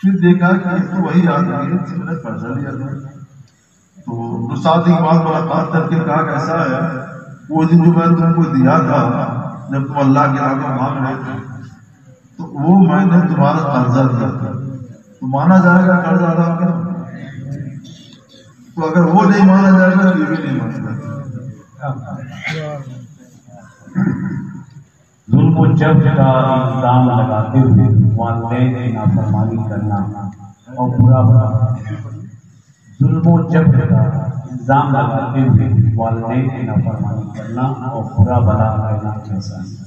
Speaker 1: پھر دیکھا کہ تو وہی آدمی ہے جس نے قرضہ لیا تھا، تو ساتھ ہی بات ملاقات کر کے کہا کیسا ہے، وہ دن جو میں نے تم کو دیا تھا جب تم اللہ کے نام پر مانگ رہے تھے، تو وہ میں نے تمہارا قرضہ دیا تھا، تو مانا جائے گا قرض ادا کیا؟ تو اگر وہ نہیں مانا جائے گا تو یہ بھی نہیں مانا جائے گا۔
Speaker 2: ظلم و جبر کا الزام لگاتے ہوئے والدین کی نافرمانی کرنا اور برا بھلا، ظلم و جبر کا الزام لگاتے ہوئے والدین کی نافرمانی کرنا اور برا بھلا کہنا کیسا ہے؟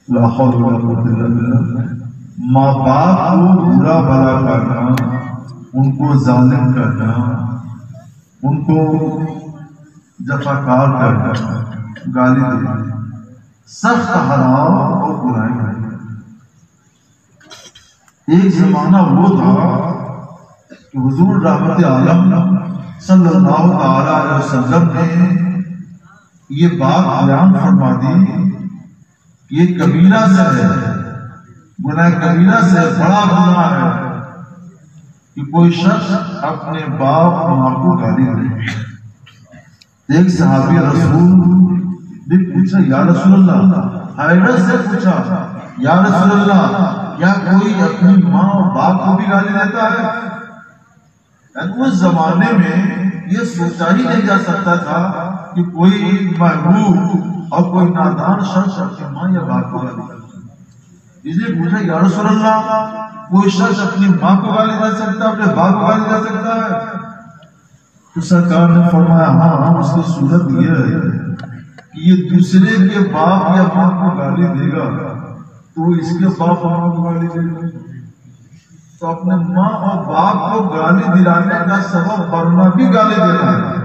Speaker 1: لا حول ولا قوت الا باللہ۔ ماں باپ کو برا بھلا کرنا، ان کو ظالم کرنا، ان کو جفاکار کرنا، گالی دینا سخت حرام اور برائی ہے۔ ایک زمانہ وہ تھا کہ حضور رحمت عالم صلی اللہ تعالی علیہ وسلم نے یہ بات بیان فرما دی، یہ کبیرہ سے ہے، گناہ کبیرہ سے بڑا گناہ ہے کہ کوئی شخص اپنے باپ ماں کو گالی دے۔ ایک صحابی رسول نے پوچھا یا رسول اللہ، حیرت سے پوچھا یا رسول اللہ کیا کوئی اپنی ماں اور باپ کو بھی گالی دیتا ہے؟ اس زمانے میں یہ سوچا ہی نہیں جا سکتا تھا کہ کوئی محبوب اور کوئی نادان شخص اپنی ماں یا باپ کو گالی دیتا ہے۔ اس لیے پوچھا یا رسول اللہ کوئی شخص اپنی ماں کو گالی دے سکتا ہے، اپنے باپ کو گالی دے سکتا ہے؟ تو سرکار نے فرمایا ہاں اس کی صورت یہ ہے کہ یہ دوسرے کے باپ یا ماں کو گالی دے گا تو اس کے باپ اور ماں کو گالی دے گا، تو اپنے ماں اور باپ کو گالی دلانے کا سبب بننا بھی گالی دینا ہے۔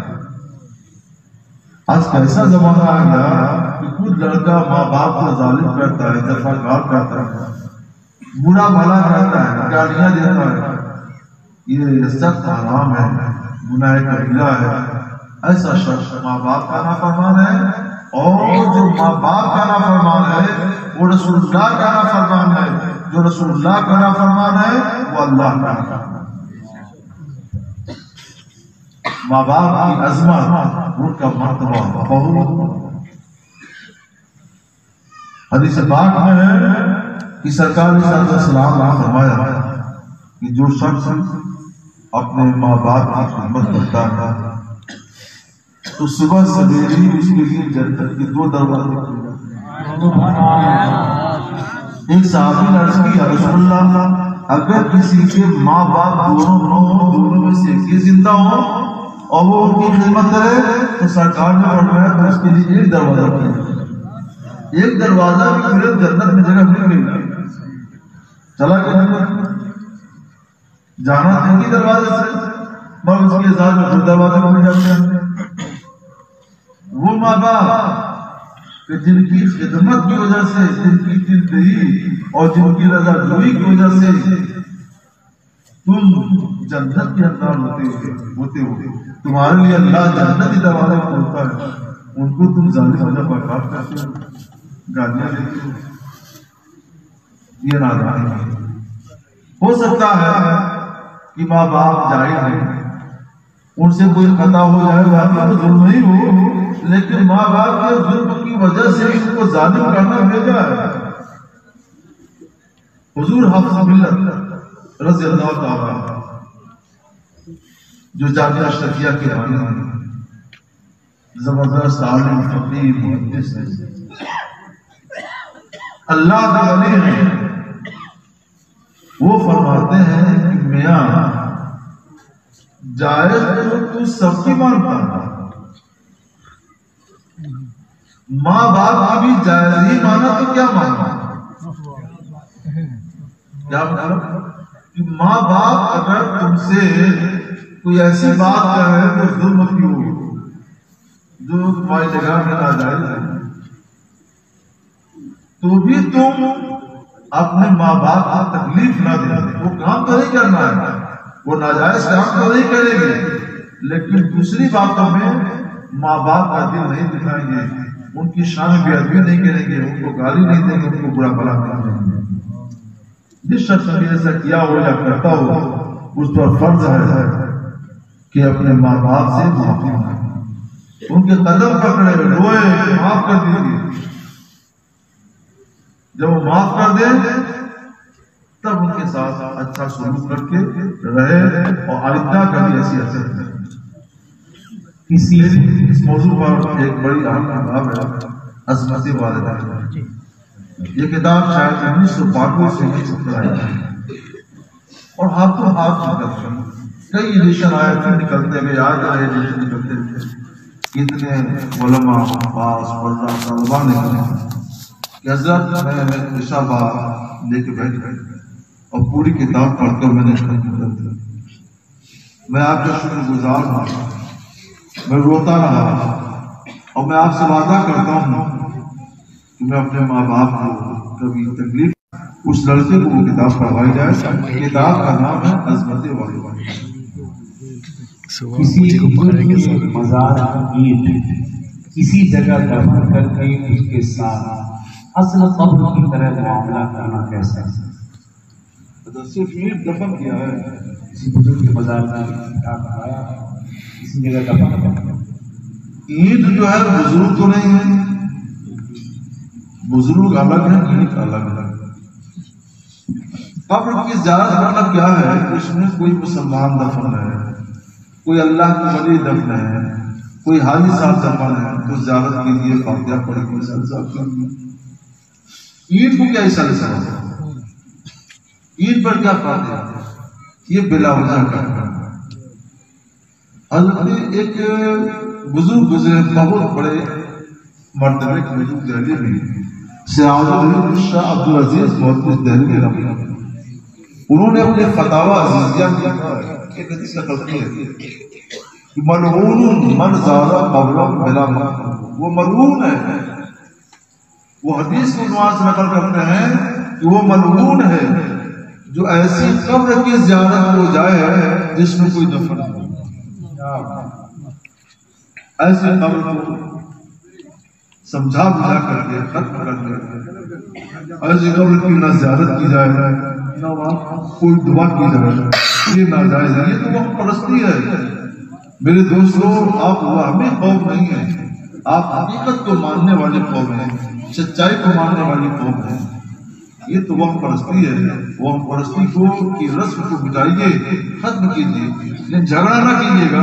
Speaker 1: آج کیسا زمانہ آ گیا کہ خود لڑکا ماں باپ کو ظالم کرتا ہے، جفاکار کرتا ہے، برا بھلا کرتا ہے، گالیاں دیتا ہے، یہ سخت حرام ہے، گناہ کبیرہ ہے۔ ایسا شخص ماں باپ کا نافرمان ہے، اور جو ماں باپ کا نافرمان ہے وہ رسول اللہ کا نافرمان ہے، جو رسول اللہ کا نافرمان ہے وہ اللہ کا نافرمان ہے۔ ماں باپ کی عظمت، ان کا مرتبہ بہت۔ حدیث پاک میں ہے کہ سرکار صلی اللہ علیہ وسلم نے فرمایا کہ جو شخص اپنے ماں باپ کی خدمت کرتا ہے تو صبح سویرے اس کے لیے جنت کے 2 دروازے کھلے۔ ایک صحابی نے عرض کی یا رسول اللہ، اگر کسی کے ماں باپ دونوں میں سے ایک زندہ ہو اور وہ ان کی خدمت کرے تو سرکار نے فرمایا کہ اس کے لیے 1 دروازہ کھلے۔ 1 دروازہ بھی کھلے، جنت میں جگہ مل گئی، چلا گیا جانا ایک ہی دروازے سے، مگر اس کے ساتھ میں 2 دروازے کھل جاتے ہیں۔ وہ ماں باپ کہ جن کی خدمت کی وجہ سے، جن کی دلدہی اور جن کی رضا جوئی کی وجہ سے تم جنت کے اندر ہوتے ہو، تمہارے لیے اللہ جنت ہی دروازہ کھولتا ہے، ان کو تم ظالم وجہ برباد کرتے ہو، گالیاں دیتے ہو، یہ نادانی ہے۔ ہو سکتا ہے کہ ماں باپ جاہل ہیں، ان سے کوئی خطا ہو جائے، واقعہ تو ظلم نہیں ہو، لیکن ماں باپ کے ظلم کی وجہ سے ان کو ظالم کرنا بھیجا ہے۔ حضور حافظ ملت رضی اللہ تعالیٰ جو جامعہ اشرفیہ کے بانی ہیں، زبردست عالم، فقیر، محدث ہیں، اللہ کے ولی ہیں، وہ فرماتے ہیں کہ میاں جائز تو سب کی مانتا ہے، ماں باپ کی بھی جائز ہی مانا تو کیا مانا؟ کیا مطلب کہ ماں باپ اگر تم سے کوئی ایسی بات کہے تو ظلم کی ہو جو تمہاری جگہ میں ناجائز ہے، تو بھی تم اپنے ماں باپ کو تکلیف نہ دے، وہ کام تو نہیں کرنا ہے، وہ ناجائز کام تو نہیں کریں گے، لیکن دوسری باتوں میں ماں باپ کا دل نہیں دکھائیں گے، ان کی شان بے ادبی نہیں کریں گے، ان کو گالی نہیں دیں گے، ان کو برا بھلا نہیں دیں گے۔ جس شخص نے ایسا کیا ہو یا کرتا ہو اس پر فرض ہے کہ اپنے ماں باپ سے معافی مانگے، ان کے قدم پکڑے، روئے، معاف کر دیجیے۔ جب وہ معاف کر دیں تب ان کے ساتھ اچھا سلوک کر کے رہے، اور آئندہ کبھی ایسی حرکت نہیں۔ اس موضوع پر ایک بڑی اہم کتاب ہے عظمت والدین۔ یہ کتاب شاید 1952 سے ہی چھپ آئی ہے اور ہاتھوں ہاتھ نکلتے ہیں، کئی ایڈیشن آئے پھر نکلتے گئے، آج آئے ایڈیشن نکلتے گئے، اتنے علماء پاس پڑھنا طلبا نے کہ حضرت میں پیشاب لے کے بیٹھ گئے اور پوری کتاب پڑھ کر میں نے ختم دیا۔ میں آپ کا شکر گزار ہوں، میں روتا رہا، اور میں آپ سے وعدہ کرتا ہوں کہ میں اپنے ماں باپ کو کبھی تکلیف، اس لڑکے کو وہ کتاب پڑھوائی جائے۔ کتاب کا نام ہے عظمت والدین۔
Speaker 2: کسی مزار عید کسی جگہ دفن کر کے اس کے ساتھ اصل قبر کی طرح معاملہ کرنا کیسا ہے؟
Speaker 1: صرف عید دفن کیا ہے،
Speaker 2: کسی بزرگ کے مزار میں کیا کرایا، کسی جگہ دفن کرنا۔
Speaker 1: عید جو ہے بزرگ تو نہیں ہے، بزرگ الگ ہے، عید الگ ہے۔ قبر کی زیارت مطلب کیا ہے؟ اس میں کوئی مسلمان دفن ہے، کوئی اللہ کی ولی دفن ہے، کوئی حاجی صاحب دفن ہے، تو زیارت کے لیے فاتحہ پڑھ کے صاحب کرنا۔ عید کو کیا حصہ ہے؟ عید پر کیا فاتحہ؟ یہ بلا وجہ کرنا۔ حضرت ایک بزرگ گزرے بہت بڑے مرتبے کے بزرگ دہلی میں سعادت شاہ عبدالعزیز محدث دہلی کے نام، انہوں نے اپنے فتاوی عزیزیہ میں لکھا ہے کہ حدیث نقل کی ہے کہ ملعون من زار قبرا بلا مقبر، وہ ملعون ہے، وہ حدیث کو عنوان سے نقل کرتے ہیں کہ وہ ملعون ہے جو ایسی قبر کی زیارت کو جائے جس میں کوئی دفن نہیں، ایسی قبر کو سمجھا بجھا کر کے ختم کر کے ایسی قبر کی نہ زیارت کی جائے نہ وہاں کوئی دعا کی جائے، یہ ناجائز ہے، یہ تو وقت پرستی ہے۔ میرے دوستوں، آپ وہمی قوم نہیں ہیں، آپ حقیقت کو ماننے والی قوم ہیں، سچائی کو ماننے والی قوم ہیں۔ یہ تو وہم پرستی ہے، وہم پرستی کو کی رسم کو بجائیے، ختم کیجیے، لیکن جھگڑا نہ کیجیے گا۔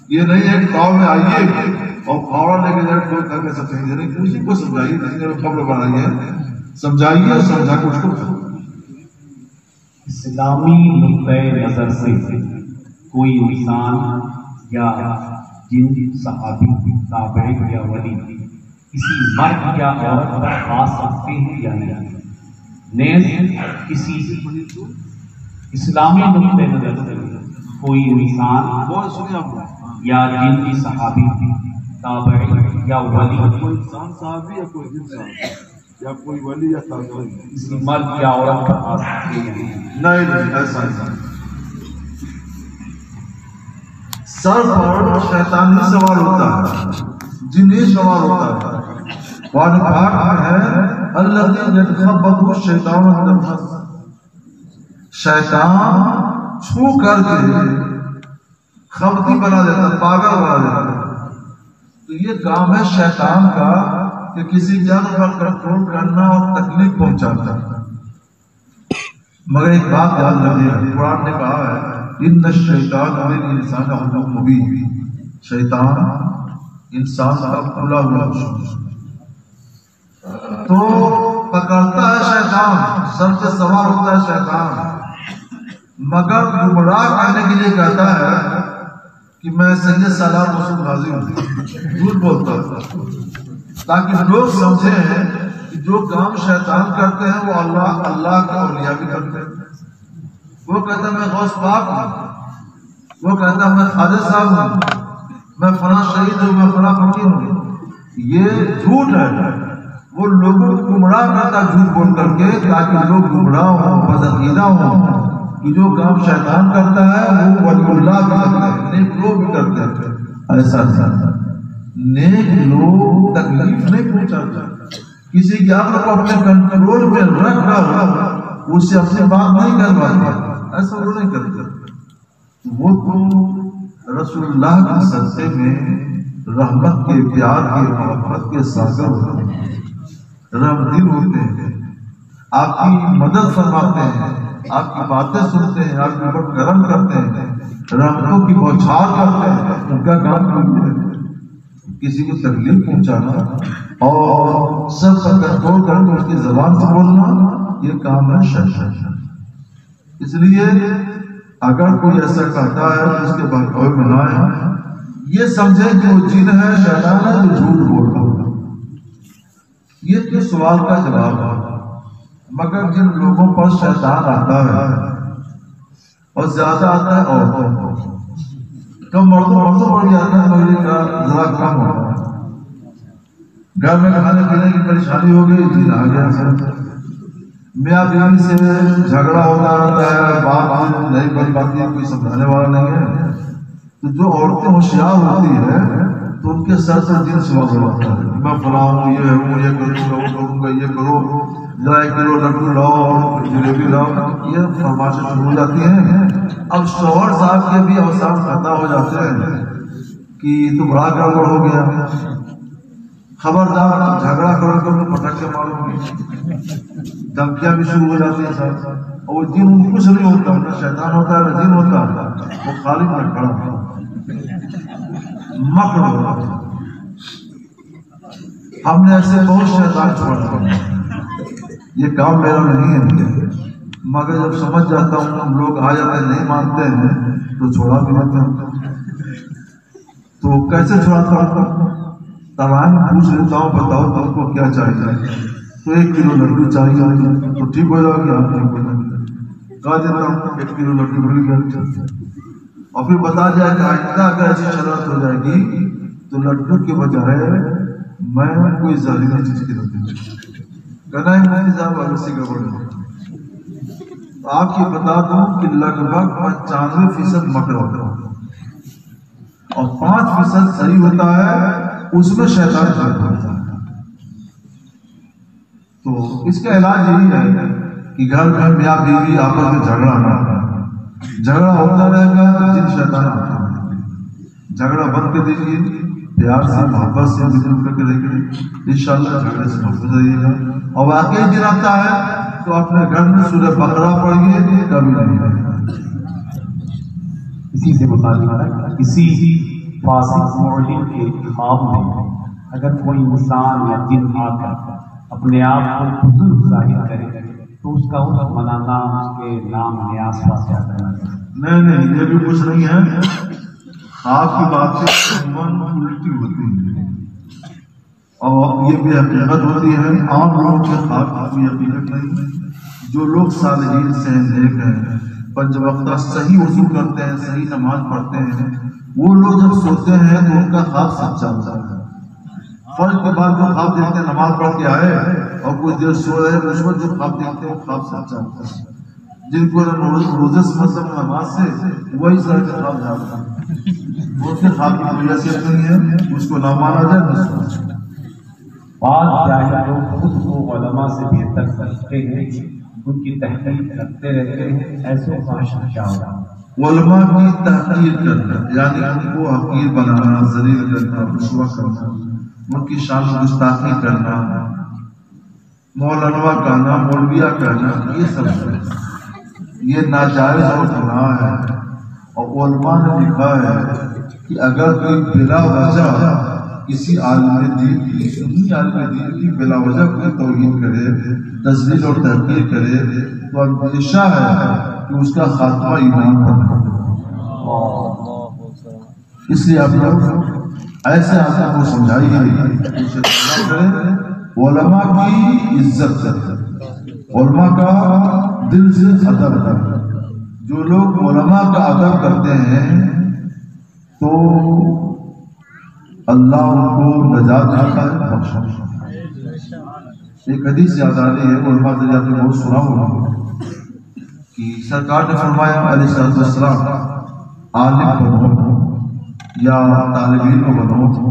Speaker 1: یہ نہیں ہے کہ گاؤں میں آئیے اور پھاوڑا لے کے جائے کوئی کر کے سب نہیں، کسی کو سمجھائیے، کسی نے خبر بنائی ہے، سمجھائیے اور سمجھا کے اس کو۔
Speaker 2: اسلامی نقطۂ نظر سے کوئی انسان یا جن صحابی، تابعی یا ولی کسی مرد یا عورت پر خاص رکھتے ہیں یا نہیں، نیز کسی اسلامی نقطۂ نظر سے کوئی انسان یا جن کی صحابی، تابعی یا ولی،
Speaker 1: کوئی انسان صحابی یا کوئی جن صحابی یا کوئی ولی یا تابعی
Speaker 2: کسی مرد یا عورت پر خاص رکھتے ہیں
Speaker 1: نہیں، ایسا نہیں۔ سر پر شیطانی سوار ہوتا ہے، جنی سوار ہوتا ہے، قرآن پاک میں ہے الذی یتخبطہ الشیطان من المس، شیطان چھو کر کے خبطی بنا دیتا ہے، پاگل بنا دیتا ہے۔ تو یہ کام ہے شیطان کا کہ کسی جان پر کنٹرول کرنا اور تکلیف پہنچانا۔ مگر ایک بات یاد رکھیے، قرآن نے کہا ہے ان الشیطان للانسان عدو مبین، شیطان انسان کا کھلا ہوا دشمن، تو پکڑتا ہے شیطان، سر سے سوار ہوتا ہے شیطان، مگر گمراہ کرنے کے لیے کہتا ہے کہ میں سید سالار رسول غازی ہوں، جھوٹ بولتا ہے تاکہ لوگ سمجھیں کہ جو کام شیطان کرتے ہیں وہ اللہ کے اولیاء بھی کرتے ہیں۔ وہ کہتا ہے میں غوث پاک ہوں، وہ کہتا ہے میں خالد صاحب ہوں، میں فلاں شہید ہوں، میں فلاں فقیر ہوں۔ یہ جھوٹ ہے، وہ لوگوں کو گمراہ کرتا ہے جھوٹ بول کر کے تاکہ لوگ گمراہ ہوں، بدعقیدہ ہوں کہ جو کام شیطان کرتا ہے وہ ولی اللہ بھی کرتے ہیں، نیک لوگ بھی کرتے ہیں۔ ایسا نیک لوگ تکلیف نہیں پہنچاتے، کسی کی عقل کو اپنے کنٹرول میں رکھ کر اس سے اپنی بات نہیں کرواتے، ایسا وہ نہیں کرتے۔ وہ تو رسول اللہ کے صدقے میں رحمت کے، پیار کے، محبت کے ساگر ہوتے ہیں، رحمدل ہوتے ہیں، آپ کی مدد فرماتے ہیں، آپ کی باتیں سنتے ہیں، آپ کے اوپر کرم کرتے ہیں، رحمتوں کی بوچھار کرتے ہیں۔ ان کا کام کرتے ہیں کسی کو تکلیف پہنچانا اور سب کا کنٹرول کر کے اس کی زبان سے بولنا، یہ کام ہے شیطان۔ اس لیے اگر کوئی ایسا کہتا ہے تو اس کے بہکاوے میں نہ آئے، یہ سمجھے کہ وہ جن ہے، شیطان ہے، جو جھوٹ بول رہا ہے۔ یہ تو سوال کا جواب ہے۔ مگر جن لوگوں پر شیطان آتا ہے اور زیادہ آتا ہے عورتوں کو، کم مردوں پر بھی آتا ہے تو یہ ذرا کم ہوتا ہے۔ گھر میں کھانے پینے کی پریشانی ہو گئی، جن آ گیا سر، میاں بیوی سے جھگڑا ہوتا رہتا ہے، بات نہیں بن پاتی، کوئی سمجھانے والا نہیں ہے، تو جو عورتیں ہوشیار ہوتی ہے تو ان کے سر سے جن سوال ہوتا ہے، میں فلاں ہوں، یہ ہوں، یہ کروں گا، یہ کرو، ذرا 1 کلو لڈو لاؤ، جلیبی لاؤ، یہ فرمائشیں شروع ہو جاتی ہیں۔ اب شوہر صاحب کے بھی اوسان خطا ہو جاتے ہیں کہ تو بڑا گڑبڑ ہو گیا، خبردار جھگڑا کرو تو پٹک کے ماروں گی، دھمکیاں بھی شروع ہو جاتی ہیں صاحب۔ اور وہ جن ان کچھ نہیں ہوتا، نہ شیطان ہوتا ہے نہ جن ہوتا ہے، وہ خالی میں کھڑا ہوتا مکر ہوتا۔ ہم نے ایسے بہت شیطان چھوڑا، یہ کام میرا نہیں ہے، مگر جب سمجھ جاتا ہوں ہم لوگ آ جاتے ہیں نہیں مانتے ہیں تو چھوڑا بھی دیتے ہیں. تو کیسے چھوڑاتا ہوں؟ تمام پوچھ لیتا ہوں بتاؤ تم کو کیا چاہیے؟ تو 1 کلو لڈو چاہیے تو ٹھیک ہو جائے گی. آپ ٹھیک ہو جائے گی کہا دیتا ہوں 1 کلو لڈو مل گیا. اور پھر بتا جائے کہ آئندہ اگر ایسی شرارت ہو جائے گی تو لڈو کے بجائے میں کوئی ظاہری چیز کی رکھوں کہنا ہے میں صاحب اسی کا بڑھ. آپ یہ بتا دوں کہ لگ بھگ 95% مکر ہوتا ہے اور 5% صحیح ہوتا ہے، اس میں شیطان ہوتا ہے. تو اس کا علاج یہی ہے کہ گھر میں میاں بیوی آپس میں جھگڑا نہ ہو. جھگڑا ہوتا رہے گا جن شیطان آتا ہے. جھگڑا بند کر دیجیے، پیار سے محبت سے مل جل کر کے رہیے، انشاءاللہ جھگڑے سے محفوظ رہیے گا. اور واقعی دن آتا ہے تو اپنے گھر میں سورہ بقرہ پڑھیے، کبھی نہیں.
Speaker 2: اسی سے متعلق کسی فاسق معلم کے خواب میں اگر کوئی انسان یا جن آ کر اپنے آپ کو بزرگ ظاہر کرے تو اس کا منانا اس کے نام نیاز پاس جاتا ہے.
Speaker 1: نہیں یہ بھی کچھ نہیں ہے. خواب کی بات سے عموماً الٹی ہوتی ہے اور یہ بھی حقیقت ہوتی ہے. عام لوگوں کے خواب کی کوئی حقیقت نہیں ہے. جو لوگ صالحین سے نیک ہیں، 5 وقتہ صحیح وضو کرتے ہیں، صحیح نماز پڑھتے ہیں، وہ لوگ جب سوتے ہیں تو ان کا خواب سچا ہوتا ہے. فرض کے بعد جو خواب دیکھتے ہیں نماز پڑھ کے آئے اور کچھ دیر سو رہے ہیں، اس وقت جو خواب دیکھتے ہیں خواب سچا ہوتا ہے. جن کو روزے سے مطلب نماز سے وہی سر کا خواب جاتا ہے، وہ کے خواب کی کوئی حیثیت نہیں ہے، اس کو نہ مانا جائے نہ سنا جائے.
Speaker 2: بعض جاہل لوگ خود کو علماء سے بہتر سمجھتے ہیں، ان کی تحقیق کرتے رہتے ہیں. ایسے فحش کیا ہوگا؟
Speaker 1: علماء کی تحقیر کرنا یعنی ان کو حقیر بنانا، ذلیل کرنا، رسوا کرنا، ان کی شان و گستاخی کرنا، مولانا کہنا، مولویہ کہنا، یہ سب ہے، یہ ناجائز اور گناہ ہے. اور علماء نے لکھا ہے کہ اگر کوئی بلا وجہ کسی عالم دین کی بلا وجہ کوئی توہین کرے، تذلیل اور تحقیر کرے تو اندیشہ ہے کہ اس کا خاتمہ ایمان پر ہو. اس لیے آپ لوگ ایسے آدمی کو سمجھائیے علماء کی عزت کریں، علماء کا دل سے ادب کریں. جو لوگ علماء کا ادب کرتے ہیں تو اللہ ان کو نجات دیتا ہے، بخشش. ایک حدیث یاد آ رہی ہے، علماء سے آپ نے بہت سنا ہوگا کہ سرکار نے فرمایا علیہ السلام عالم بنو یا طالب علم بنو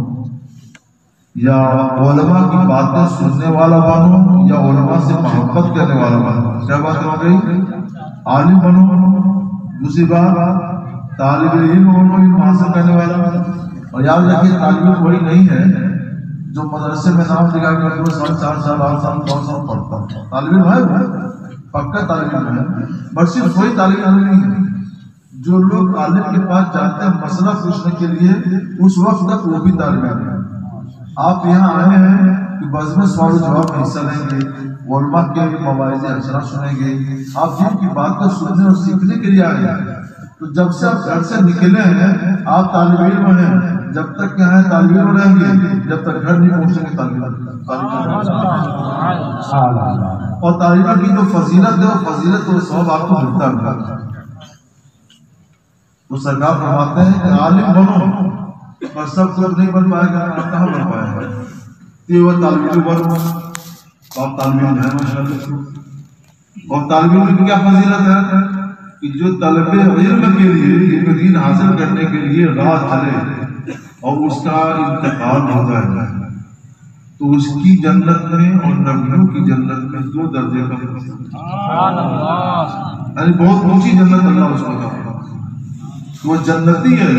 Speaker 1: یا علماء کی باتیں سننے والا بنو یا علماء سے محبت کرنے والا بنو. کیا بات ہو گئی؟ عالم بنو، دوسری بات طالب علم بنو، علم حاصل کرنے والا. اور یاد رکھیے طالب علم وہی نہیں ہے جو مدرسے میں نام لکھا کے 2 سال 4 سال 8 سال 9 سال پڑھتا ہے. طالب علم ہے، پکا طالب علم ہے، بس صرف وہی طالب علم نہیں ہے. جو لوگ عالم کے پاس جاتے ہیں مسئلہ پوچھنے کے لیے، اس وقت تک وہ بھی طالب علم ہے. آپ یہاں آئے ہیں کہ بزم سوال و جواب میں حصہ لیں گے، علماء کے مواعظ اجرا سنیں گے. آپ جن کی بات کو سننے اور سیکھنے کے لیے آئے ہیں. تو جب سے آپ گھر سے نکلے ہیں آپ طالب علم ہیں. جب تک یہاں ہیں طالب علم رہیں گے، جب تک گھر نہیں پہنچیں گے طالب علم. اور طالب علم کی جو فضیلت ہے وہ فضیلت اور ثواب آپ کو ملتا ہے. تو سرکار فرماتے ہیں کہ عالم بنو، اور سب لوگ نہیں بن پائے گا، آپ کہاں بن پائے گا؟ تو وہ طالب علم بنو. آپ طالب علم ہیں ماشاءاللہ. اور طالب علم کی کیا فضیلت ہے کہ جو طلب علم کے لیے علم دین حاصل کرنے کے لیے راہ چلے اور اس کا انتقال ہو جائے تو اس کی جنت میں اور نبیوں کی جنت میں 2 درجے کا فرق ہے. یعنی بہت اونچی جنت اللہ اس کو عطا فرمائے. وہ جنتی ہے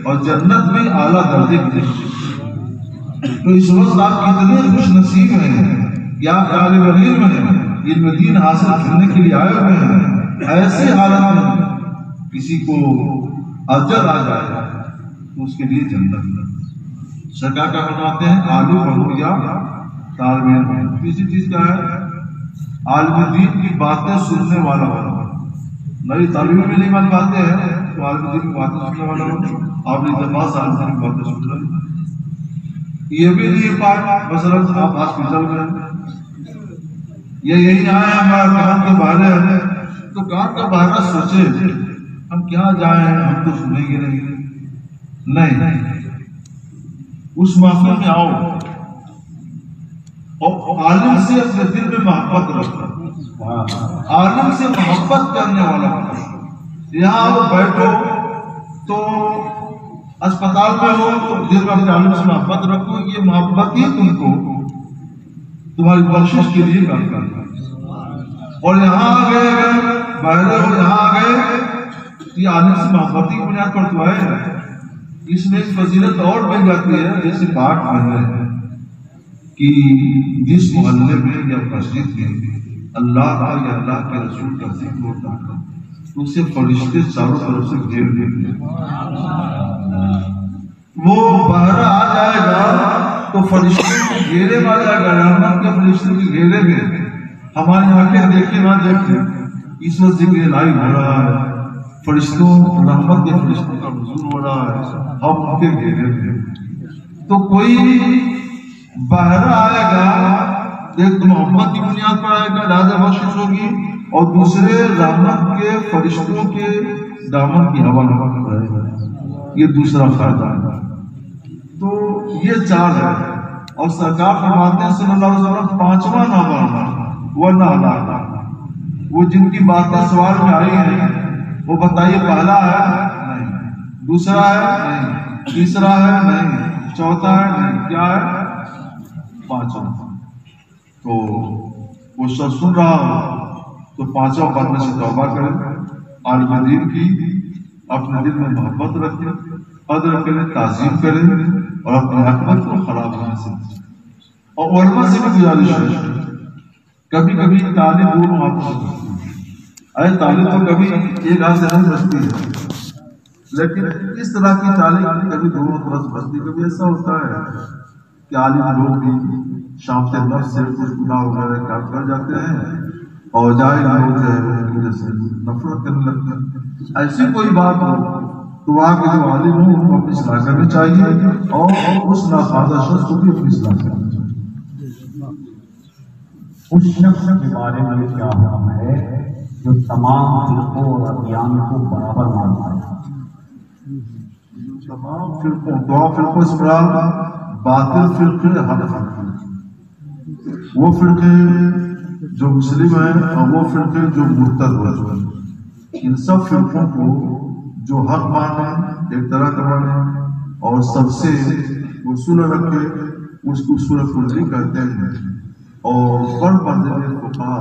Speaker 1: اور جنت میں اعلیٰ درجے کی. تو اس وقت آپ کتنے خوش نصیب ہیں یا طالب علم ہیں، علم دین حاصل کرنے کے لیے آئے ہوئے ہیں. ایسی حالت میں کسی کو اجر آ جائے تو اس کے لیے جنت. سرکار کا فرماتے ہیں عالم بنو یا طالب علم. کسی چیز کا ہے عالم دین کی باتیں سننے والا ہونا، نئی تعلیم میں نہیں مان پاتے ہیں تو عالم دین کی باتیں سننے والا ہونا۔ آپ نے جماعت عالم دین کی باتیں سن رہے ہیں، یہ بھی نہیں پائے مثلاً آپ ہاسپٹل میں یا یہی آئے ہمارا کان کا بہانا ہے تو کان کا بہانا سوچے ہم کیا جائیں، ہم تو سنیں گے نہیں، اس محفل میں آؤ اور عالم سے اپنے دل میں محبت رکھو، عالم سے محبت کرنے والا بنو۔ یہاں بیٹھو تو اسپتال میں ہو تو دل میں اپنے عالم سے محبت رکھو، یہ محبت ہی تم کو تمہاری بخشش کے لیے کام کرنا۔ اور یہاں آ گئے اگر باہر ہو، یہاں آ گئے یہ عالم سے محبت کی بنیاد پر تو آئے، اس میں فضیلت اور بن جاتی ہے، جیسے بات بن رہے ہیں کہ جس محلے میں یا مسجد میں اللہ کا یا اللہ کے رسول کا ذکر ہوتا ہے تو اسے فرشتے چاروں طرف سے گھیر لیتے ہیں۔ وہ باہر آ جائے گا تو فرشتے کے گھیرے میں آ جائے گا، رحمت کے فرشتے کے گھیرے میں۔ ہماری آنکھیں دیکھیں نہ دیکھیں، اس وقت ذکر الہی ہو رہا ہے، فرشتوں رحمت کے فرشتوں کا نزول ہو رہا ہے، ہم ان کے گھیرے میں۔ تو کوئی باہر آئے گا ایک تو محبت کی بنیاد پر آئے گا، لہذا بخشش ہوگی، اور دوسرے رحمت کے فرشتوں کے دامن کی ہوا میں رہے گا، یہ دوسرا فائدہ ہے۔ تو یہ چار ہے، اور سرکار فرماتے ہیں صلی اللہ علیہ وسلم پانچواں نام وہ نہ وہ جن کی باتیں سوال میں آئی ہیں وہ بتائیے پہلا ہے نہیں، دوسرا ہے نہیں، تیسرا ہے نہیں، چوتھا ہے نہیں، کیا ہے؟ پانچواں۔ تو وہ شخص سن رہا ہو تو پانچواں بات میں سے توبہ کرے، عالم دین کی اپنے دل میں محبت رکھے، قدر کرے، تعظیم کرے، اور اپنے عقیدت کو خراب ہونے سے اور علماء سے بھی گزارش ہے کبھی کبھی تعلیم دونوں ہاتھوں سے بچتی ہے۔ اے تعلیم تو کبھی ایک ہاتھ سے نہیں بچتی ہے، لیکن اس طرح کی تعلیم کبھی دونوں طرف سے بچتی۔ کبھی ایسا ہوتا ہے کہ عالم لوگ بھی شام سے نفس سے کچھ گناہ وغیرہ کام کر جاتے ہیں اور جائے لوگ جو ہے ان کی وجہ سے نفرت کرنے لگتے ہیں۔ ایسی کوئی بات ہو تو وہاں کے جو عالم ہوں ان کو اپنی اصلاح کرنی چاہیے، اور اس ناخواندہ شخص کو بھی اپنی اصلاح کرنی چاہیے۔
Speaker 2: اس شخص کے بارے میں کیا حکم ہے جو تمام فرقوں اور ادیان کو برابر مانتا ہے؟
Speaker 1: تمام فرقوں، دو فرقوں سے مراد باطل فرقے، حق فرقے، وہ فرقے جو مسلم ہیں اور وہ فرقے جو مرتد ہو چکے ہیں، ان سب فرقوں کو جو حق مانے، ایک طرح کا مانے اور سب سے اصول رکھے، اس کو اصول کلی کہتے ہیں۔ اور بڑ پردے کو کہا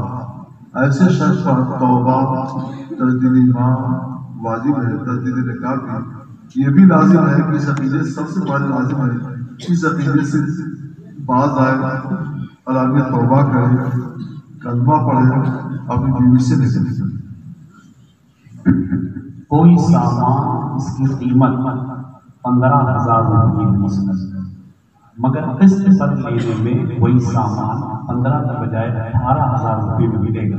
Speaker 1: ایسے شخص پر توبہ، تجدید ایمان واجب ہے، تجدید نکاح بھی یہ بھی لازم ہے کہ اس عقیدے سب سے بڑا لازم ہے اس عقیدے سے باز آئے، علامہ توبہ کرے، کلمہ پڑھے، اپنی بیوی سے نکلے۔
Speaker 2: کوئی سامان اس کی قیمت 15,000 روپے ہو سکتی ہے، مگر قسط پر لینے میں وہی سامان 15 کے بجائے 18,000 روپے میں ملے گا،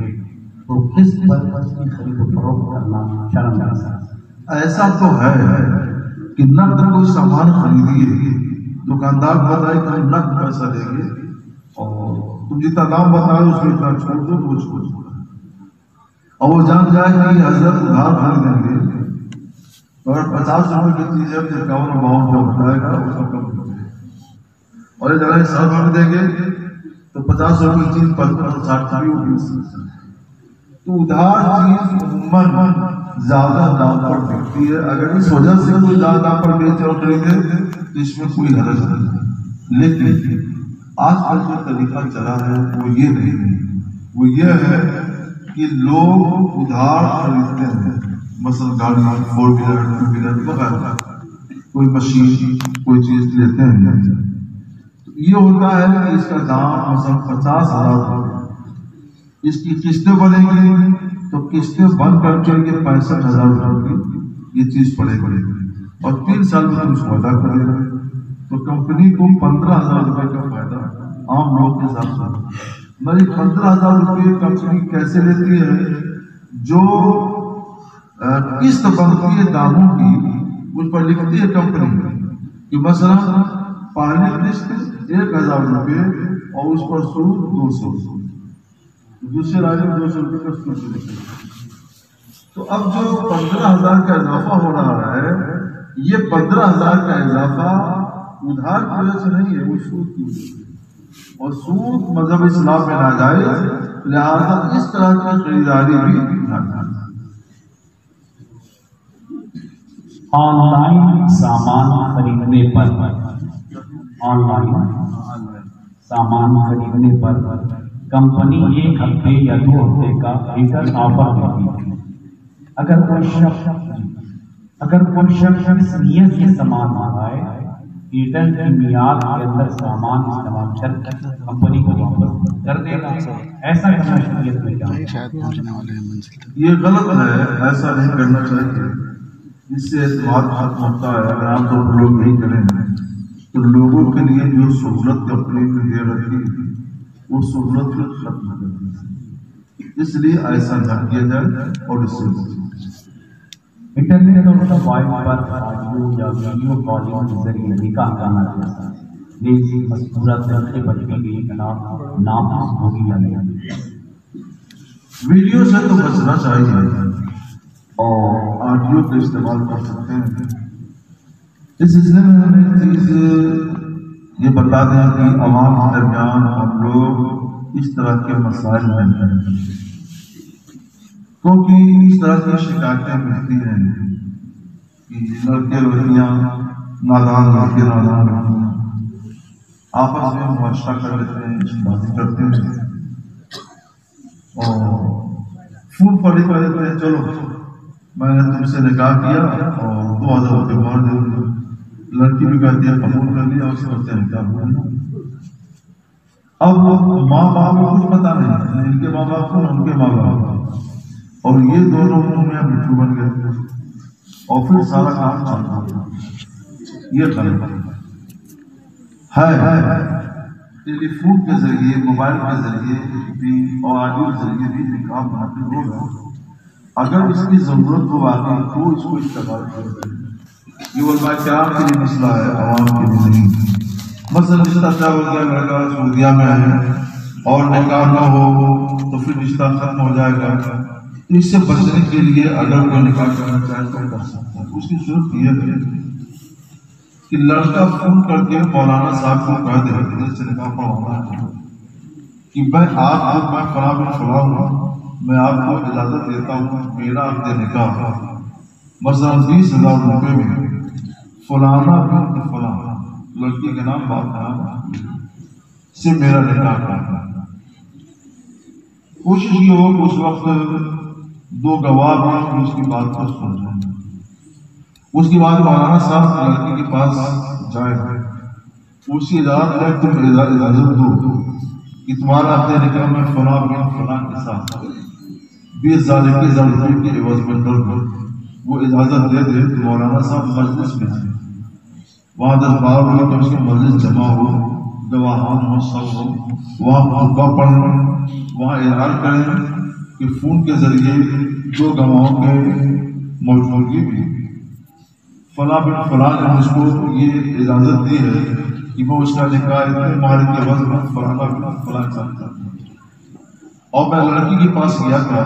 Speaker 2: تو قسط پر اس کی خرید و فروخت کرنا شرم ہے۔
Speaker 1: ایسا تو ہے کہ نقد کوئی سامان خریدیے، دکاندار بتائے کہ ہم نقد پیسہ دیں گے اور تم جتنا دام بتاؤ اس کو اتنا چھوڑ دو، وہ چھوڑ دو، اور وہ جان جائے کہ حضرت ادھار خریدیں گے اور 50 روپے کی چیز ہے 51 جو بتائے گا اس کو کم دیں گے، اور یہ جگہ 100 روپے دیں گے تو 50 روپے کی چیز 55-60 کی ہوگی۔ تو ادھار چیز عموماً زیادہ دام پر بکتی ہے، اگر اس وجہ سے کوئی زیادہ دام پر بیچے اور خریدے تو اس میں کوئی حرج نہیں، لیکن آج کل جو طریقہ چلا ہے وہ یہ نہیں ہے، وہ یہ ہے کہ لوگ ادھار خریدتے ہیں، مثلا گاڑی 4 ویلر 2 ویلر وغیرہ، کوئی مشین کوئی چیز لیتے ہیں، تو یہ ہوتا ہے کہ اس کا دام مثلا 50,000 روپے، اس کی قسطیں بنیں گی تو قسطیں بند کر کے یہ 65,000 روپے کی یہ چیز پڑے گی اور 3 سال میں اس کو ادا کرے گا، تو کمپنی کو 15,000 روپے کا فائدہ عام لوگ کے ساتھ میری 15,000 روپئے کمپنی کیسے لیتی ہے؟ جو قسط بنتی ہے داموں کی اس پر لکھتی ہے کمپنی کہ مثلا پہلی قسط 1,000 روپئے اور اس پر سود 200، دوسرے راج میں 200 روپئے کا سود لکھتے ہیں۔ تو اب جو 15,000 کا اضافہ ہو رہا ہے، یہ 15,000 کا اضافہ ادھار کی وجہ سے نہیں ہے، وہ سود کی وجہ سے، اور سود مذہب اسلام میں ناجائز، لہذا اس طرح کی خریداری بھی ناجائز۔
Speaker 2: آن لائن سامان خریدنے پر کمپنی 1 ہفتے یا 2 ہفتے کا ریٹرن آفر دیتی ہے۔ اگر کوئی شخص اس نیت سے سامان منگائے ریٹرن کی میعاد کے اندر سامان استعمال کر کمپنی کو واپس کر دے گا، ایسا کرنا شریعت میں کیا؟
Speaker 1: یہ غلط ہے، ایسا نہیں کرنا چاہیے، اس سے اعتماد ختم ہوتا ہے۔ اگر آپ لوگ نہیں کریں تو لوگوں کے لیے جو سہولت کمپنی نے دے رکھی وہ سہولت ختم کر دی، اس لیے ایسا نہ کیا جائے اور اس سے
Speaker 2: انٹرنیٹ اور موبائل پر آڈیو یا ویڈیو کالنگ کے ذریعے نکاح کرنا چاہتا ہے، لیکن مذکورہ طریقے بچنے کے خلاف نافذ ہوگی یا نہیں؟
Speaker 1: ویڈیو سے تو بچنا چاہیے اور آڈیو کا استعمال کر سکتے ہیں۔ اس سلسلے میں ہمیں ایک چیز یہ بتا دیں کہ عوام کے درمیان ہم لوگ اس طرح کے مسائل میں ہیں، کیونکہ اس طرح کی شکایتیں ملتی ہیں کہ لڑکے لڑکیاں نادان، لڑکے نادان لڑکیاں آپس میں معاشرہ کر لیتے ہیں، بازی کرتے ہیں اور فون فڑی کر دیتے ہیں، چلو میں نے تم سے نکاح کیا اور 2,000 روپئے مار دے دیا، لڑکی بھی کہتی ہے قبول کر لیا، اس سے نکاح ہوا۔ اب ماں باپ کو کچھ پتا نہیں، ان کے ماں باپ کو ان کے ماں باپ کو، اور یہ دونوں منہ میں مٹھو بن گئے اور پھر سارا کام چلتا ہے۔ یہ غلط ہے۔ ٹیلی فون کے ذریعے، موبائل کے ذریعے بھی اور آڈیو کے ذریعے بھی نکاح باطل ہوگا۔ اگر اس کی ضرورت ہو واقعی تو اس کو استعمال کریں۔ یہ علماء کرام کے لیے مسئلہ ہے، عوام کے لیے نہیں۔ مثلا رشتہ طے ہو گیا، لڑکا سعودیہ میں ہے اور نکاح نہ ہو تو پھر رشتہ ختم ہو جائے گا۔ اس سے بچنے کے لیے اگر کوئی نکاح کرنا چاہے تو کر سکتا ہے۔ اس کی صورت یہ ہے کہ لڑکا فون کر کے مولانا صاحب کو کہہ دے جیسے نکاح پڑھوانا ہے کہ میں آپ کو، میں فلاں بن فلاں ہوں، میں آپ کو اجازت دیتا ہوں میرا آپ کے نکاح مثلا 20,000 روپئے میں فلانا بن فلاں لڑکی کے نام باپ کا نام سے میرا نکاح کرنا۔ کوشش یہ ہو کہ اس وقت 2 گواہ بھی اس کی بات کو سن جائیں۔ اس کے بعد مولانا صاحب لڑکی کے پاس جائے، اس کی اجازت ہے، تم اجازت دو کہ تمہارا اپنے نکاح میں فلاں بن فلاں کے ساتھ 20,000 روپئے کے عوض میں کر دو۔ وہ اجازت دے دے تو مولانا صاحب مجلس میں جائیں، وہاں 10-12 لوگ اس کی مجلس جمع ہو، گواہان ہو، سب ہو، وہاں خطبہ پڑھنا، وہاں اعلان کریں کہ فون کے ذریعے 2 گواہوں کے موجودگی میں فلاں بن فلاں نے مجھ کو یہ اجازت دی ہے کہ میں اس کا نکاح اتنے مہر کے عوض میں فلانا بن فلاں چاہتا ہوں، اور میں لڑکی کے پاس گیا تھا،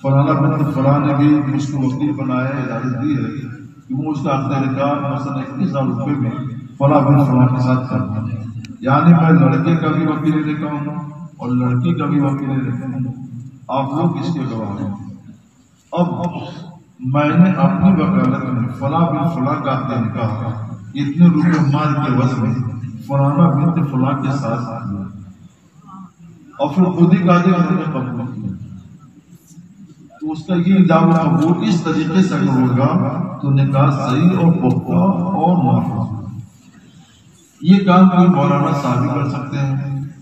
Speaker 1: فلانا بن فلاں نے بھی مجھ کو وکیل بنایا، اجازت دی ہے کہ وہ اس کا اپنے نکاح مثلا 21,000 روپئے میں فلاں بن فلاں کے ساتھ کرتا ہوں۔ یعنی میں لڑکے کا بھی وکیل نکاح ہوں اور لڑکی کا بھی وکیل نکاح ہوں، آپ لوگ اس کے گواہ ہیں۔ اب میں نے اپنی وکالت میں فلاں بن فلاں کا اپنے نکاح اتنے روپے مال کے عوض میں فلانا بنت فلاں کے ساتھ کیا، اور پھر خود ہی قاضی نے قبول کیا، تو اس کا یہ الزام قبول اس طریقے سے اگر ہوگا تو نکاح صحیح اور پختہ اور نافذ ہوگا۔ یہ کام کوئی مولانا صاحب کر سکتے ہیں،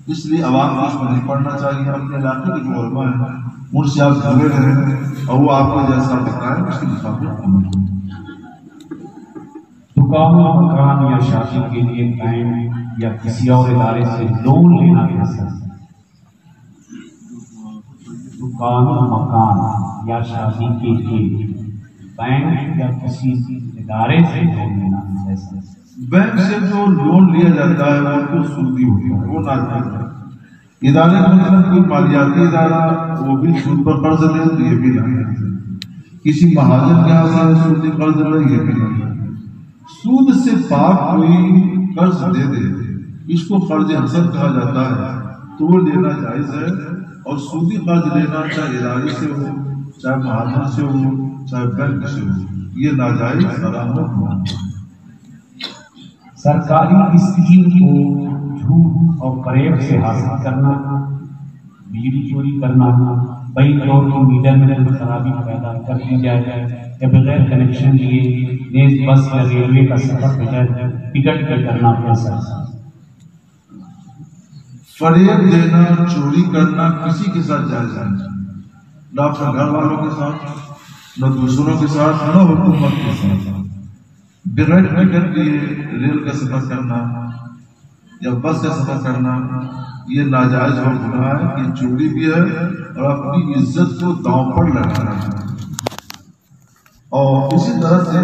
Speaker 1: اس لیے عوام کو اس کو نہیں پڑھنا چاہیے۔ اپنے علاقے کے جو علماء ہیں ان سے آپ جڑے رہیں اور وہ آپ کو جیسا بتائیں اس کے مطابق عمل کریں۔
Speaker 2: دکان، مکان یا شادی کے لیے بینک یا کسی اور ادارے سے لون لینا کیسا ہے؟ دکان مکان یا شادی کے لیے بینک یا کسی ادارے سے لون لینا جیسے
Speaker 1: بینک سے جو لون لیا جاتا ہے وہ تو سودی ہوتا ہے، وہ ناجائز ہے۔ ادارے کا مطلب کوئی مالیاتی ادارہ وہ بھی سود پر قرض لے تو یہ بھی ناجائز ہے۔ کسی مہاجن کے ہاتھ سے سودی قرض لے یہ بھی ناجائز ہے۔ سود سے پاک کوئی قرض دے دے اس کو قرض حسن کہا جاتا ہے، تو وہ لینا جائز ہے۔ اور سودی قرض لینا چاہے ادارے سے ہو، چاہے مہاجن سے ہو، چاہے بینک سے ہو، یہ ناجائز حرام ہے۔
Speaker 2: سرکاری اسکیم کو جھوٹ اور فریب سے حاصل کرنا، بجلی چوری کرنا، بینک اور میڈیا میں خرابی پیدا کر دی جائے یا بغیر کنیکشن لیے نیز بس یا ریلوے کا سفر بغیر ٹکٹ کے کرنا کیسا ہے؟
Speaker 1: فریب دینا، چوری کرنا کسی کے ساتھ جائز نہیں، نہ اپنے گھر والوں کے ساتھ، نہ دوسروں کے ساتھ، نہ حکومت کے ساتھ۔ بغیر ٹکٹ لیے ریل کا سفر کرنا یا بس کا سفر کرنا یہ ناجائز اور گناہ ہے، یہ چوری بھی ہے اور اپنی عزت کو داؤں پر لگانا ہے۔ اور اسی طرح سے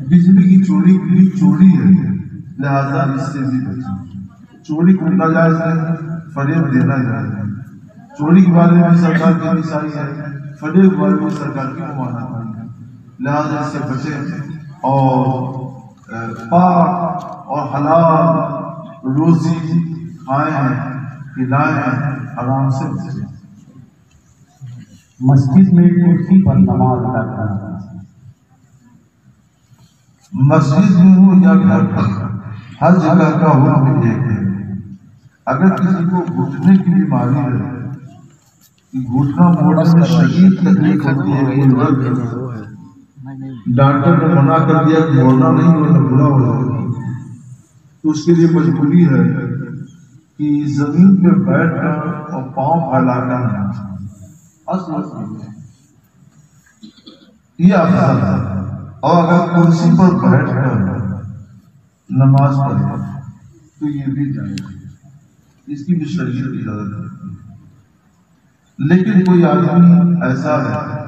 Speaker 1: بجلی کی چوری بھی چوری ہے، لہذا اس سے بھی بچیں۔ چوری کرنا جائز ہے، فریب دینا جائز ہے۔ چوری کے بارے میں سرکار کی نصیحت ہے، فریب کے بارے میں سرکار کی ممانعت ہے، لہذا اس سے بچیں اور پاک اور حلال روزی کھائیں، کھلائیں، آرام سے بچیں۔
Speaker 2: مسجد میں کرسی پر نماز ادا کرنا،
Speaker 1: مسجد میں ہو یا گھر پر ہر جگہ کا حکم ایک ہے۔ اگر کسی کو گھٹنے کی بیماری ہے، گھٹنا موڑنے میں شدید تکلیف ہوتی ہے، ڈاکٹر نے منع کر دیا کہ موڑنا نہیں ورنہ برا ہو جائے گا، تو اس کے لیے مجبوری ہے کہ زمین پہ بیٹھ کر اور پاؤں پھیلا کر یہ افضل ہے۔ اور اگر کرسی پر بیٹھ کر نماز پڑھے تو یہ بھی جائز ہے، اس کی بھی شریعت اجازت ہے۔ لیکن کوئی آدمی ایسا ہے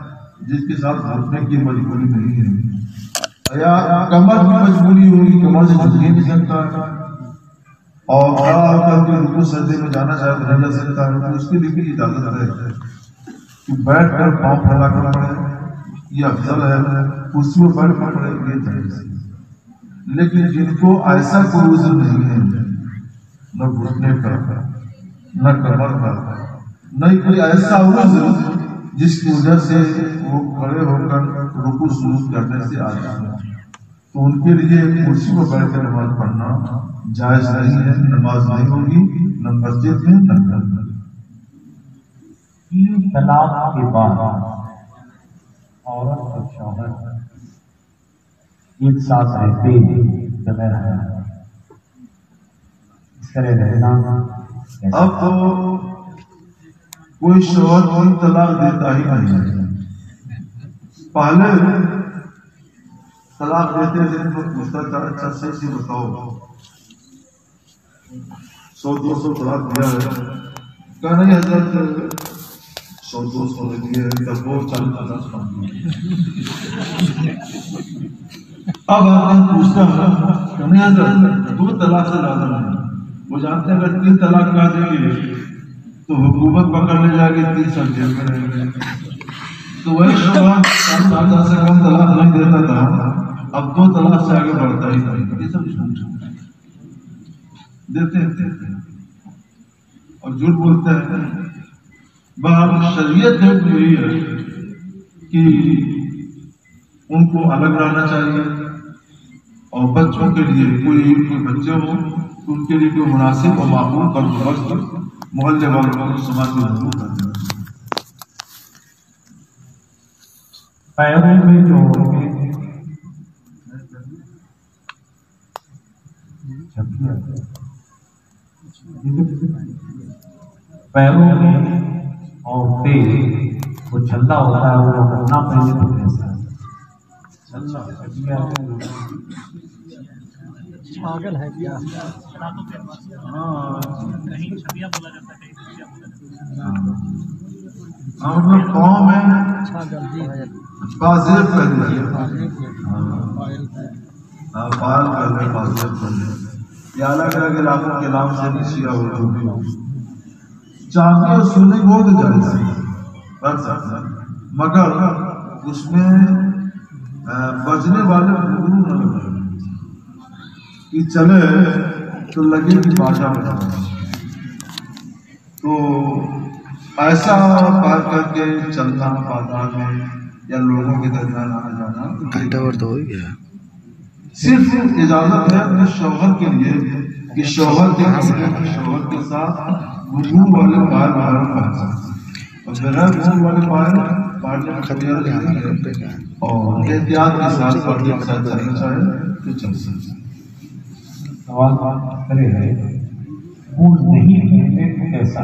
Speaker 1: جس کے ساتھ گھٹنے کی مجبوری نہیں ہے یا کمر کی مجبوری ہوگی، کمر سے جھک نہیں سکتا اور کھڑا ہو کر کے رکوع سجدے میں جانا چاہے تو نہیں جا سکتا ہے، تو اس کے لیے بھی اجازت ہے کہ بیٹھ کر پاؤں پھیلا کر پڑھے، یہ افضل ہے۔ کرسی میں بیٹھ کر پڑھے یہ جائز ہے۔ لیکن جن کو ایسا کوئی عذر نہیں ہے، نہ گھٹنے کا، نہ کمر کا، نہ کوئی ایسا عذر جس کی وجہ سے وہ کھڑے ہو کر رکوع سجود کرنے سے آجز ہیں، تو ان کے لیے کرسی پر بیٹھ کر نماز پڑھنا جائز نہیں ہے، نماز نہیں ہوگی نہ مسجد میں نہ گھر میں۔
Speaker 2: تین طلاق کے بعد عورت اور شوہر ایک ساتھ رہتے ہیں بغیر حیا، اس طرح رہنا
Speaker 1: اب تو کوئی شوہر کوئی طلاق دیتا ہی نہیں ہے۔ پہلے طلاق دیتے تھے تو پوچھتا تھا اچھا صحیح سے بتاؤ 100-200 طلاق دیا ہے، کہا نہیں حضرت 100-200 دیے تب وہ 40-50 اب آدمی پوچھتا ہے کہ نہیں حضرت 2 طلاق سے زیادہ نہیں، وہ جانتے ہیں اگر 3 طلاق کہا دیں گے تو حکومت پکڑ لے جائے گی، 3 سال جیل میں رہیں گے۔ تو وہی شوہر 4 سے کم طلاق نہیں دیتا تھا، اب 2 طلاق سے آگے بڑھتا ہی نہیں۔ یہ سب جھوٹ دیتے ہیں اور جھوٹ بولتے ہیں۔ بہرحال شریعت ہے یہی ہے کہ ان کو الگ رہنا چاہیے، اور بچوں کے لیے کوئی بچے ہوں تو ان کے لیے کوئی مناسب اور معقول بندوبست محلے والوں کو سماج میں ضرور کرنا چاہیے۔
Speaker 2: پیروں میں جو پیروں میں عورتیں وہ چھلا ہوتا ہے، وہ کرنا پہلے تو کیسا
Speaker 3: پاگل ہے کیا؟ کہیں چھبیا بولا جاتا ہے، کہیں چھبیا بولا جاتا ہے۔
Speaker 1: مطلب قوم ہے بازیب پہلے پائل پہلے بازیب پہلے یا الگ الگ علاقوں کے نام سے بھی سیا ہو جو بھی ہو چاہیے اور سننے بہت جائز ہے مگر اس میں بجنے والے گرو نہ لگے کہ چلے تو لگے کہ باجا بجا تو ایسا پار کر کے چلنا بازار میں یا لوگوں کے درمیان آنا جانا
Speaker 3: گھنٹہ اور تو ہو گیا
Speaker 1: صرف اجازت ہے اپنے شوہر کے لیے کہ شوہر کے ساتھ وضو والے پائل باہر پہن سکتے اور بغیر وضو والے پائل اور احتیاط کے ساتھ چلنا چاہے تو چل سکتے.
Speaker 2: سوال کرے ہے پھول نہیں پہننے کو کیسا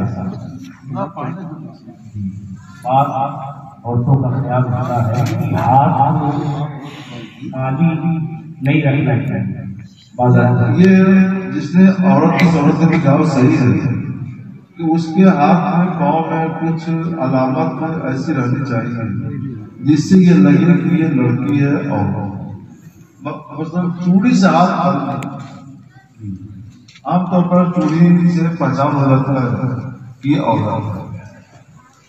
Speaker 2: بعض عورتوں کا خیال ہوتا ہے کہ ہاتھ خالی نہیں رکھنا چاہیے.
Speaker 1: یہ جس نے عورت کی ضرورت سے نکاح صحیح ہے کہ اس کے ہاتھ میں پاؤں میں کچھ علامت ایسی رہنی چاہیے جس سے یہ لگے کہ یہ لڑکی ہے اور مثلاً چوڑی سے ہاتھ عام طور پر چوڑی سے پہچان ہو جاتا ہے کہ یہ عورت ہے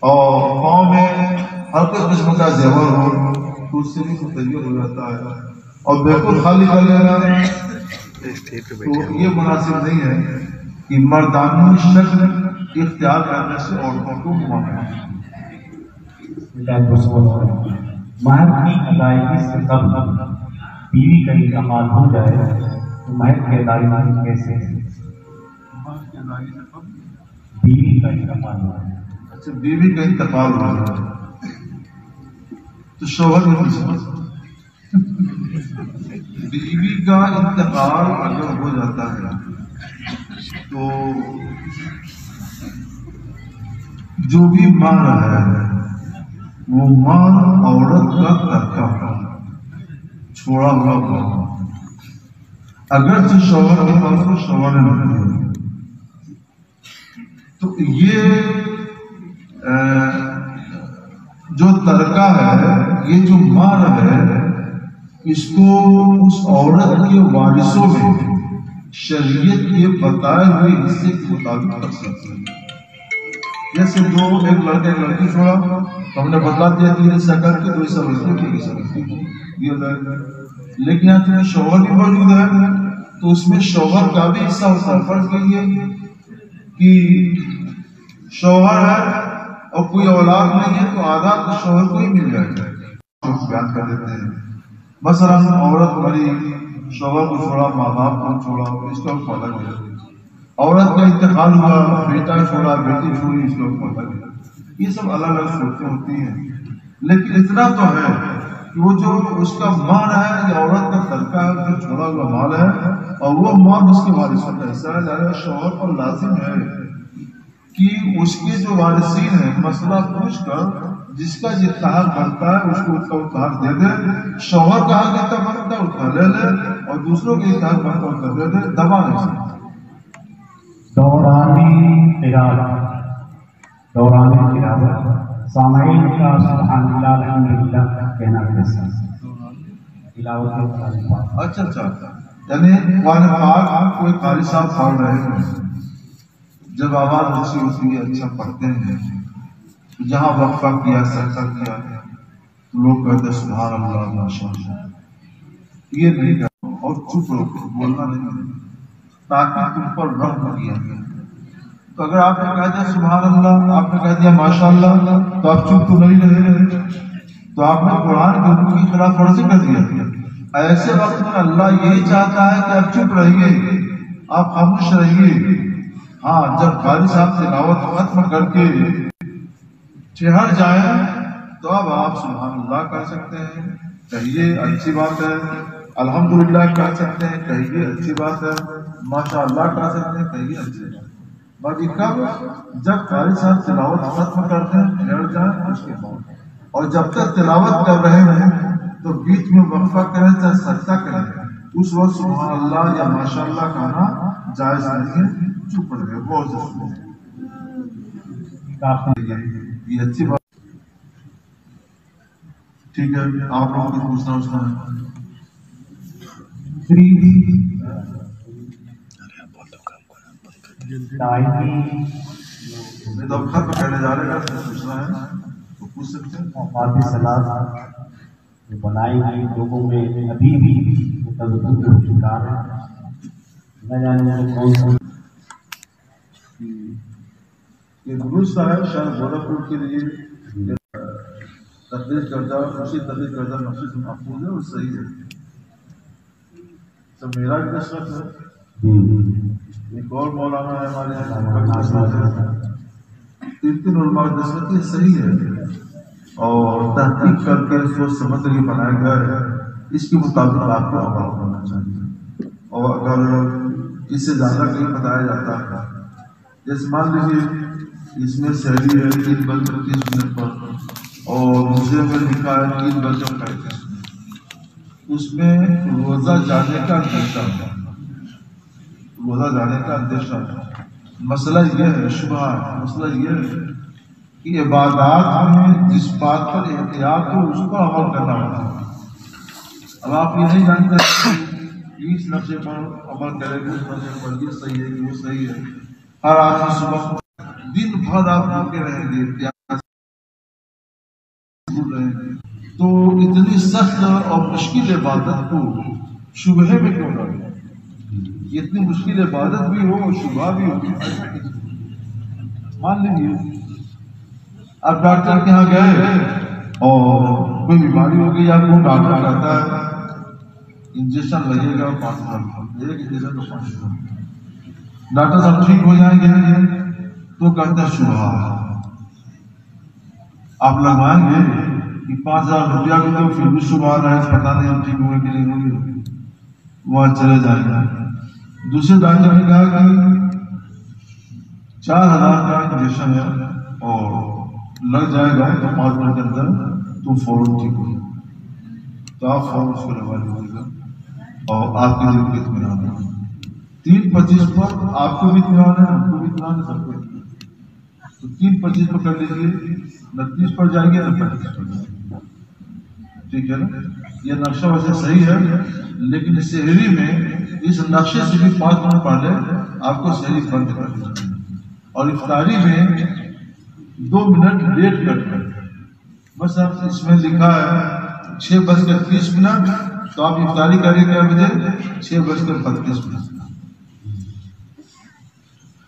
Speaker 1: اور پاؤں میں ہر کوئی قسم کا زیور ہو تو اس سے بھی متغیر ہو جاتا ہے اور بالکل خالی کر لینا تو یہ مناسب نہیں ہے کہ مردانہ شکل اختیار کرنے سے عورتوں کو منع ہے.
Speaker 2: مہر کی ادائیگی سے قبل بیوی کا انتقال ہو جائے تو مہر کی ادائیگی کیسے بیوی کا انتقال ہو جائے.
Speaker 1: اچھا بیوی کا انتقال ہو جائے تو شوہر نہیں بیوی کا انتقال اگر ہو جاتا ہے تو جو بھی مال ہے وہ مال عورت کا ترکہ چھوڑا ہوا اگر شوہر کے پاس کو شوہر نے نہیں تو یہ جو ترکہ ہے یہ جو مال ہے اس کو اس عورت کے وارثوں میں شریعت کے بتائے ہوئے حصے کے مطابق تقسیم کریں. جیسے دو ایک لڑکا ایک لڑکی چھوڑا تو ہم نے بتلا دیا کہ یہ شکر کی کوئی سمجھتی لیکن یہاں شوہر بھی موجود ہے تو اس میں شوہر کا بھی حصہ ہوتا ہے. فرض کیجیے کہ شوہر ہے اور کوئی اولاد نہیں ہے تو آدھا تو شوہر کو ہی مل جائے گا. بیان کر دیتے ہیں مثلا عورت مری شوہر کو چھوڑا ماں باپ کو چھوڑا اس کا الگ ہے. عورت کا انتقال ہوا بیٹا چھوڑا بیٹی چھوڑی اس کا الگ ہے. یہ سب الگ الگ صورتیں ہوتی ہیں لیکن اتنا تو ہے کہ وہ جو اس کا مال ہے یا عورت کا ترکہ ہے جو چھوڑا ہوا مال ہے اور وہ مال اس کے وارثوں کا حصہ ہے. ظاہر شوہر پر لازم ہے کہ اس کے جو وارثین ہیں مسئلہ پوچھ کر جس کا جتنا حق بنتا ہے اس کو اتنا حق دے دے. شوہر کا حق جتنا بنتا ہے اتنا لے لے اور دوسروں کے جتنا حق بنتا ہے اتنا دے دے. دبا نہیں سکتا.
Speaker 2: دوران تلاوت سامعین کا سبحان اللہ الحمدللہ کہنا کیسا تلاوت.
Speaker 1: اچھا یعنی قرآن پاک کوئی قاری صاحب پڑھ رہے ہیں جب آواز اچھی ہوتی ہے اچھا پڑھتے ہیں جہاں وقفہ کیا سجدہ کیا لوگ کہتے سبحان اللہ ماشاء اللہ. یہ نہیں کرنا اور چپ رہو بولنا نہیں تاکہ تم پر رحم کیا گیا. تو اگر آپ نے کہہ دیا سبحان اللہ آپ نے کہہ دیا ماشاء اللہ تو آپ چپ تو نہیں رہے تو آپ نے قرآن کے حکم کی خلاف ورزی کر دیا. ایسے وقت میں اللہ یہی چاہتا ہے کہ آپ چپ رہیے آپ خاموش رہیے. ہاں جب قاری صاحب تلاوت ختم کر کے ٹھہر جائیں تو اب آپ سبحان اللہ کہہ سکتے ہیں کہیے اچھی بات ہے. الحمدللہ کہہ سکتے ہیں کہیے اچھی بات ہے. ماشاء اللہ کہہ سکتے ہیں کہیے اچھی بات. باقی کب جب قاری صاحب تلاوت ختم کرتے ہیں ٹھہر جائیں اس کے بعد اور جب تک تلاوت کر رہے ہیں تو بیچ میں وقفہ کریں چاہے سجدہ کریں اس وقت سبحان اللہ یا ماشاء اللہ کہنا جائز نہیں ہے. چپ رہے بہت ضروری ہے. یہ اچھی بات ٹھیک ہے، آپ لوگوں کو پوچھنا اس کا میں تو خط پہلے جا رہے گا پوچھنا ہے تو پوچھ سکتے ہیں.
Speaker 2: اوقات صلاح جو بنائی گئی لوگوں میں ابھی بھی تبدیلی کا شکار ہے. نہ جانے کون کون
Speaker 1: یہ درست ہے. شاید گورکھپور کے لیے تقریر کردہ اسی تقریر کردہ نفس محفوظ ہے اور صحیح ہے. تو میرا بھی نسبت ہے. ایک اور مولانا ہے ہمارے 3 علماء نسبت یہ صحیح ہے اور تحقیق کر کے سوچ سمجھ کے بنایا گیا ہے. اس کے مطابق آپ کو عمل کرنا چاہیے. اور اگر اس سے زیادہ کہیں بتایا جاتا ہے جیسے مان لیجیے اس میں سحری ہے 3 بج کر 30 منٹ پر اور دوسرے میں لکھا ہے 3 بج کر 35 منٹ. اس میں روزہ جانے کا اندیشہ ہے. روزہ جانے کا اندیشہ ہے. مسئلہ یہ ہے شبہ مسئلہ یہ ہے کہ عبادات میں جس بات پر احتیاط ہو اس پر عمل کرنا ہوتا ہے. اب آپ یہ نہیں جانتے اس نقشے پر عمل کرے گا اس نقشے پر یہ صحیح ہے کہ وہ صحیح ہے. ہر آدمی صبح دن بھر آپ بھوکے رہیں گے تو اتنی سخت اور مشکل عبادت کو شبہے میں کیوں ڈالیں؟ اتنی مشکل عبادت بھی ہو اور شبہ بھی ہو. مان لیجیے آپ ڈاکٹر کے یہاں گئے اور کوئی بیماری ہو گئی. آپ کو ڈاکٹر کہتا ہے انجیکشن لگے گا 5,000 ایک انجیکشن کا 5,000. ڈاکٹر صاحب ٹھیک ہو جائیں گے تو کہتے ہیں شبہ. آپ لگوائیں گے کہ 5,000 روپیہ بھی تو پھر بھی شبہ آ رہا ہے پتا نہیں ہم ٹھیک ہوئے کہ نہیں ہوئے. وہاں چلے جائیں گے. دوسرے ڈاکٹر نے کہا کہ 4,000 کا انجیکشن ہے اور لگ جائے گا تو 5 منٹ کے اندر تو فوراً ٹھیک ہو جائے. تو آپ فوراً اس کو لگوا لیجیے گا اور آپ کے دل کو اطمینان ہے. 3:25 پر آپ کو بھی اطمینان ہے ہم کو بھی اطمینان ہے سب کو. تو 3:25 پر کر لیجیے. 29 پر جائیں گے 35 پر جائیں گے. ٹھیک ہے نا. یہ نقشہ ویسے صحیح ہے لیکن سحری میں اس نقشے سے بھی 5 منٹ پہلے آپ کو سحری بند کر دیا اور افطاری میں 2 منٹ لیٹ کر کر بس. اب اس میں لکھا ہے 6:30 تو آپ افطاری کریں کیا بجے 6:32.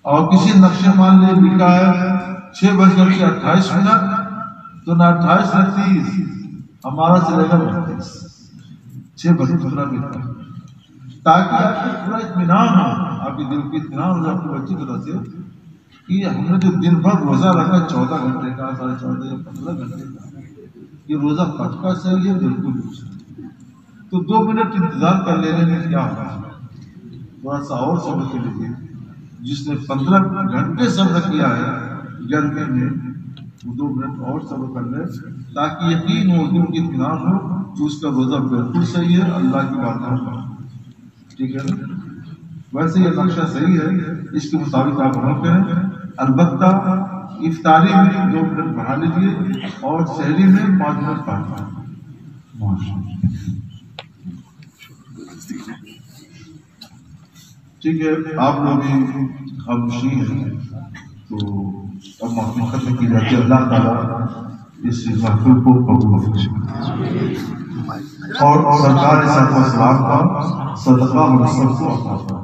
Speaker 1: اور کسی نقشے مان لے لکھا ہے 6:28 تو نہ 28 نہ 30 ہمارا چلے گا 32. 6:15 تاکہ آپ کو پورا اطمینان ہو. آپ کے دل کی اطمینان ہو جائے آپ کو اچھی طرح سے کہ ہم نے جو دن بھر روزہ رکھا 14 گھنٹے کا 14.5 یا 15 گھنٹے کا یہ روزہ پکا صحیح ہے بالکل دوسرا. تو 2 منٹ انتظار کر لینے میں کیا ہوگا. تھوڑا سا اور صبر کر لیجیے. جس نے 15 گھنٹے صبر کیا ہے گرمی میں وہ 2 منٹ اور صبر کر لے تاکہ یقین ہو دل کی اطمینان ہو کہ اس کا روزہ بالکل صحیح ہے اللہ کی بات ہے. ٹھیک ہے نا. ویسے یہ نقشہ صحیح ہے اس کے مطابق آپ عمل کریں. البتہ افطاری میں 2 منٹ بڑھا لیجیے اور سحری میں 5 منٹ پڑھا. ٹھیک ہے. آپ لوگ خاموشی ہیں تو اب محفل ختم کی جاتی ہے. اللہ تعالیٰ اس محفل کو قبول فرمائے اور سرکار صلی اللہ علیہ وسلم کا صدقہ ہم سب کو عطا فرمائے.